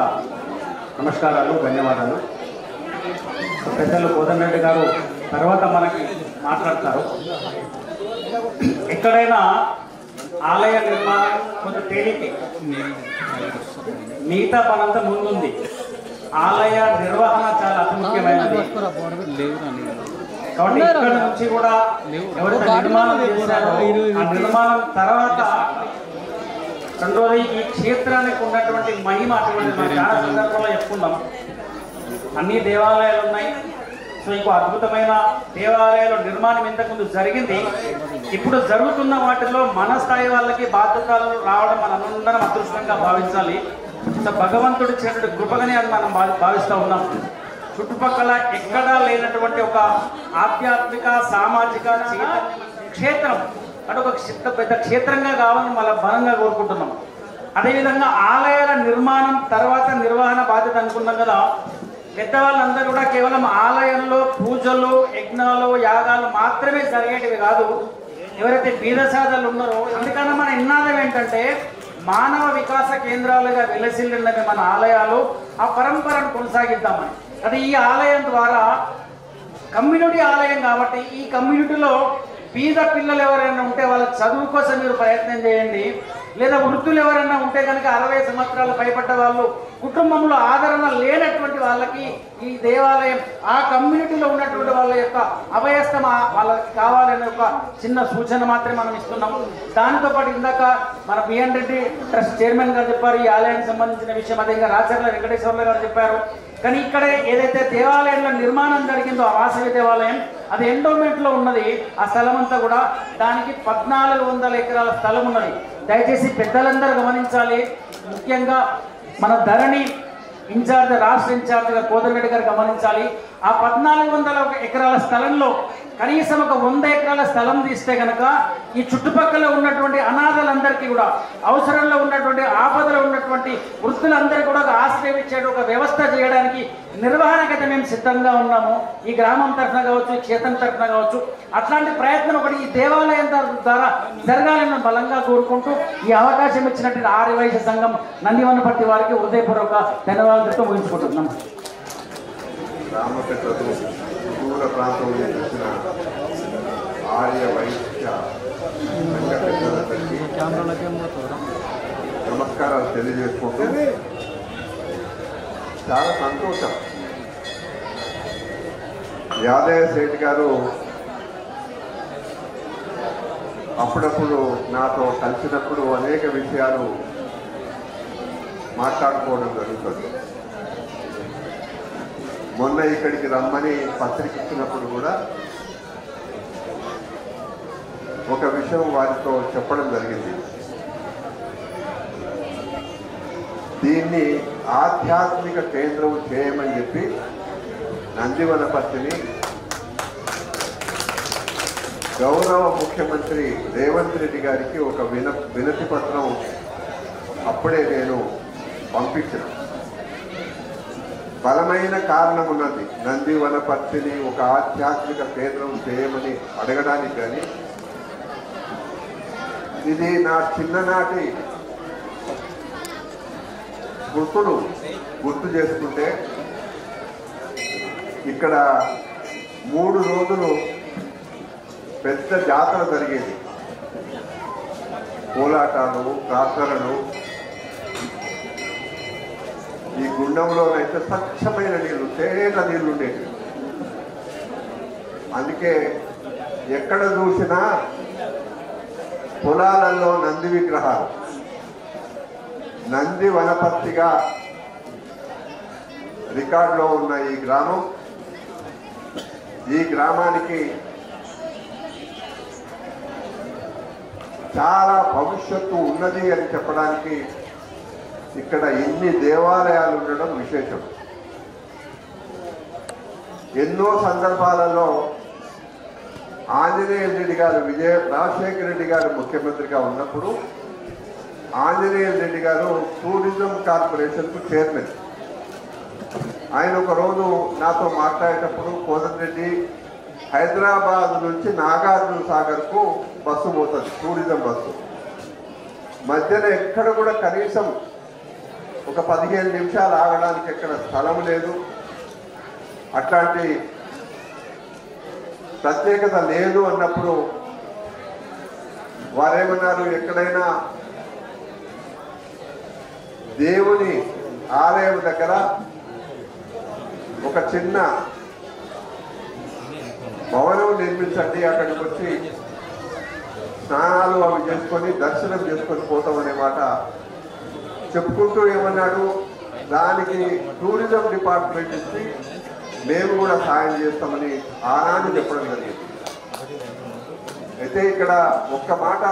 నమస్కారాలు, ధన్యవాదాలు. పెద్దలు కోదండరెడ్డి గారు తర్వాత మనకి మాట్లాడతారు. ఎక్కడైనా ఆలయ నిర్మాణం కొంచెం తేలికే, మిగతా పనంతా ముందుంది. ఆలయ నిర్వహణ చాలా అతి ముఖ్యమైనది. కాబట్టి ఇక్కడ నుంచి కూడా ఎవరైతే నిర్మాణం చేశారో ఆ నిర్మాణం తర్వాత రెండోది ఈ క్షేత్రానికి ఉన్నటువంటి మహిమ అటువంటి మనం చాలా సందర్భంలో చెప్పుకుందాం. అన్ని దేవాలయాలు ఉన్నాయి. సో ఇంకో అద్భుతమైన దేవాలయాల నిర్మాణం ఇంతకుముందు జరిగింది. ఇప్పుడు జరుగుతున్న వాటిలో మన స్థాయి వాళ్ళకి బాధ్యతలు రావడం మనందరం అదృష్టంగా భావించాలి. సో భగవంతుడి చేతుడి కృపగానే అని మనం భావిస్తూ ఉన్నాం. చుట్టుపక్కల ఎక్కడా లేనటువంటి ఒక ఆధ్యాత్మిక సామాజిక క్షేత్రం అంటే ఒక పెద్ద క్షేత్రంగా కావాలని మనం బలంగా కోరుకుంటున్నాం. అదేవిధంగా ఆలయాల నిర్మాణం తర్వాత నిర్వహణ బాధ్యత అనుకున్నాం కదా. పెద్దవాళ్ళందరూ కూడా కేవలం ఆలయంలో పూజలు, యజ్ఞాలు, యాగాలు మాత్రమే జరిగేటివి కాదు. ఎవరైతే బీదసాదాలు ఉన్నారో అందుకన్నా మన నినాదం ఏంటంటే మానవ వికాస కేంద్రాలుగా వెలసిల్లినవి మన ఆలయాలు. ఆ పరంపరను కొనసాగిద్దామని. అది ఈ ఆలయం ద్వారా కమ్యూనిటీ ఆలయం కాబట్టి ఈ కమ్యూనిటీలో బీద పిల్లలు ఎవరైనా ఉంటే వాళ్ళ చదువు కోసం మీరు ప్రయత్నం చేయండి. లేదా వృద్ధులు ఎవరైనా ఉంటే కనుక 60 సంవత్సరాలు పైబడ్డ వాళ్ళు, కుటుంబంలో ఆదరణ లేనటువంటి వాళ్ళకి ఈ దేవాలయం ఆ కమ్యూనిటీలో ఉన్నటువంటి వాళ్ళ యొక్క అభయస్థం వాళ్ళకి కావాలనే ఒక చిన్న సూచన మాత్రమే మనం ఇస్తున్నాం. దానితో పాటు ఇందాక మన బిఎన్ రెడ్డి ట్రస్ట్ చైర్మన్ గారు చెప్పారు ఈ ఆలయానికి సంబంధించిన విషయం. అదేవిధంగా రాచర్ల వెంకటేశ్వర్లు గారు చెప్పారు. కానీ ఇక్కడ ఏదైతే దేవాలయంలో నిర్మాణం జరిగిందో ఆ వాసవి దేవాలయం అది ఎండోమెంట్లో ఉన్నది. ఆ స్థలం అంతా కూడా దానికి 1400 ఎకరాల స్థలం ఉన్నది. దయచేసి పెద్దలందరూ గమనించాలి. ముఖ్యంగా మన ధరణి ఇన్ఛార్జ్, రాష్ట్ర ఇన్ఛార్జ్గా కోదండరెడ్డి గారు గమనించాలి. ఆ 1400 ఎకరాల స్థలంలో కనీసం ఒక 100 ఎకరాల స్థలం తీస్తే కనుక ఈ చుట్టుపక్కల ఉన్నటువంటి అనాథలందరికీ కూడా, అవసరంలో ఉన్నటువంటి ఆపదలో ఉన్నటువంటి వృత్తులందరికీ కూడా ఒక ఆశ్రయం ఇచ్చే ఒక వ్యవస్థ చేయడానికి నిర్వహణకైతే మేము సిద్ధంగా ఉన్నాము. ఈ గ్రామం తరఫున కావచ్చు, ఈ క్షేత్రం తరఫున కావచ్చు. అట్లాంటి ప్రయత్నం ఒకటి ఈ దేవాలయం ద్వారా జరగాలని బలంగా కోరుకుంటూ ఈ అవకాశం ఇచ్చినటువంటి ఆర్యవైశ్య సంఘం నందివనపర్తి వారికి హృదయపూర్వక ధన్యవాదాలతో ముగించుకుంటున్నాం. గ్రామ పెద్దలు, ఊరు మారుమూల ప్రాంతం నుంచి వచ్చిన ఆర్య వైశ్య సంఘ పెద్దలందరికీ నమస్కారాలు తెలియజేసుకుంటూ చాలా సంతోషం. యాదయ్య సేఠ్ గారు అప్పుడప్పుడు నాతో కలిసినప్పుడు అనేక విషయాలు మాట్లాడుకోవడం జరుగుతుంది. మొన్న ఇక్కడికి రమ్మని పత్రిక ఇచ్చినప్పుడు కూడా ఒక విషయం వారితో చెప్పడం జరిగింది. దీన్ని ఆధ్యాత్మిక కేంద్రం చేయమని చెప్పి నందివనపర్తిని గౌరవ ముఖ్యమంత్రి రేవంత్ రెడ్డి గారికి ఒక వినతి పత్రం అప్పుడే నేను పంపించిన. బలమైన కారణం ఉన్నది నందివనపర్తిని ఒక ఆధ్యాత్మిక కేంద్రం చేయమని అడగడానికి. కానీ ఇది నా చిన్ననాటి స్మృతులు గుర్తు చేసుకుంటే ఇక్కడ 3 రోజులు పెద్ద జాతర జరిగేది. కోలాటాలు, జాతరలు. ఈ గుండంలోనైతే స్వచ్ఛమైన నీళ్లు, తేట నీళ్లు ఉండేవి. అందుకే ఎక్కడ చూసినా పొలాలలో నంది విగ్రహాలు. నంది వనపర్తిగా రికార్డులో ఉన్న ఈ గ్రామం, ఈ గ్రామానికి చాలా భవిష్యత్తు ఉన్నది అని చెప్పడానికి ఇక్కడ ఎన్ని దేవాలయాలు ఉండడం విశేషం. ఎన్నో సందర్భాలలో ఆంజనేయ రెడ్డి గారు రాజశేఖర రెడ్డి గారు ముఖ్యమంత్రిగా ఉన్నప్పుడు ఆంజనేయ రెడ్డి గారు టూరిజం కార్పొరేషన్కు చైర్మన్. ఆయన ఒకరోజు నాతో మాట్లాడేటప్పుడు కోదండరెడ్డి హైదరాబాద్ నుంచి నాగార్జున సాగర్కు బస్సు పోతుంది, టూరిజం బస్సు. మధ్యలో ఎక్కడ కూడా కనీసం ఒక 15 నిమిషాలు ఆగడానికి ఎక్కడ స్థలం లేదు. అట్లాంటి ప్రత్యేకత లేదు అన్నప్పుడు వారేమన్నారు, ఎక్కడైనా దేవుని ఆలయం దగ్గర ఒక చిన్న భవనం నిర్మించండి, అక్కడికి వచ్చి స్నానాలు అవి చేసుకొని దర్శనం చేసుకొని పోతామనే మాట చెప్పుకుంటూ ఏమన్నాడు, దానికి టూరిజం డిపార్ట్మెంట్ నుంచి మేము కూడా సాయం చేస్తామని ఆనాడు చెప్పడం జరిగింది. అయితే ఇక్కడ ఒక్క మాట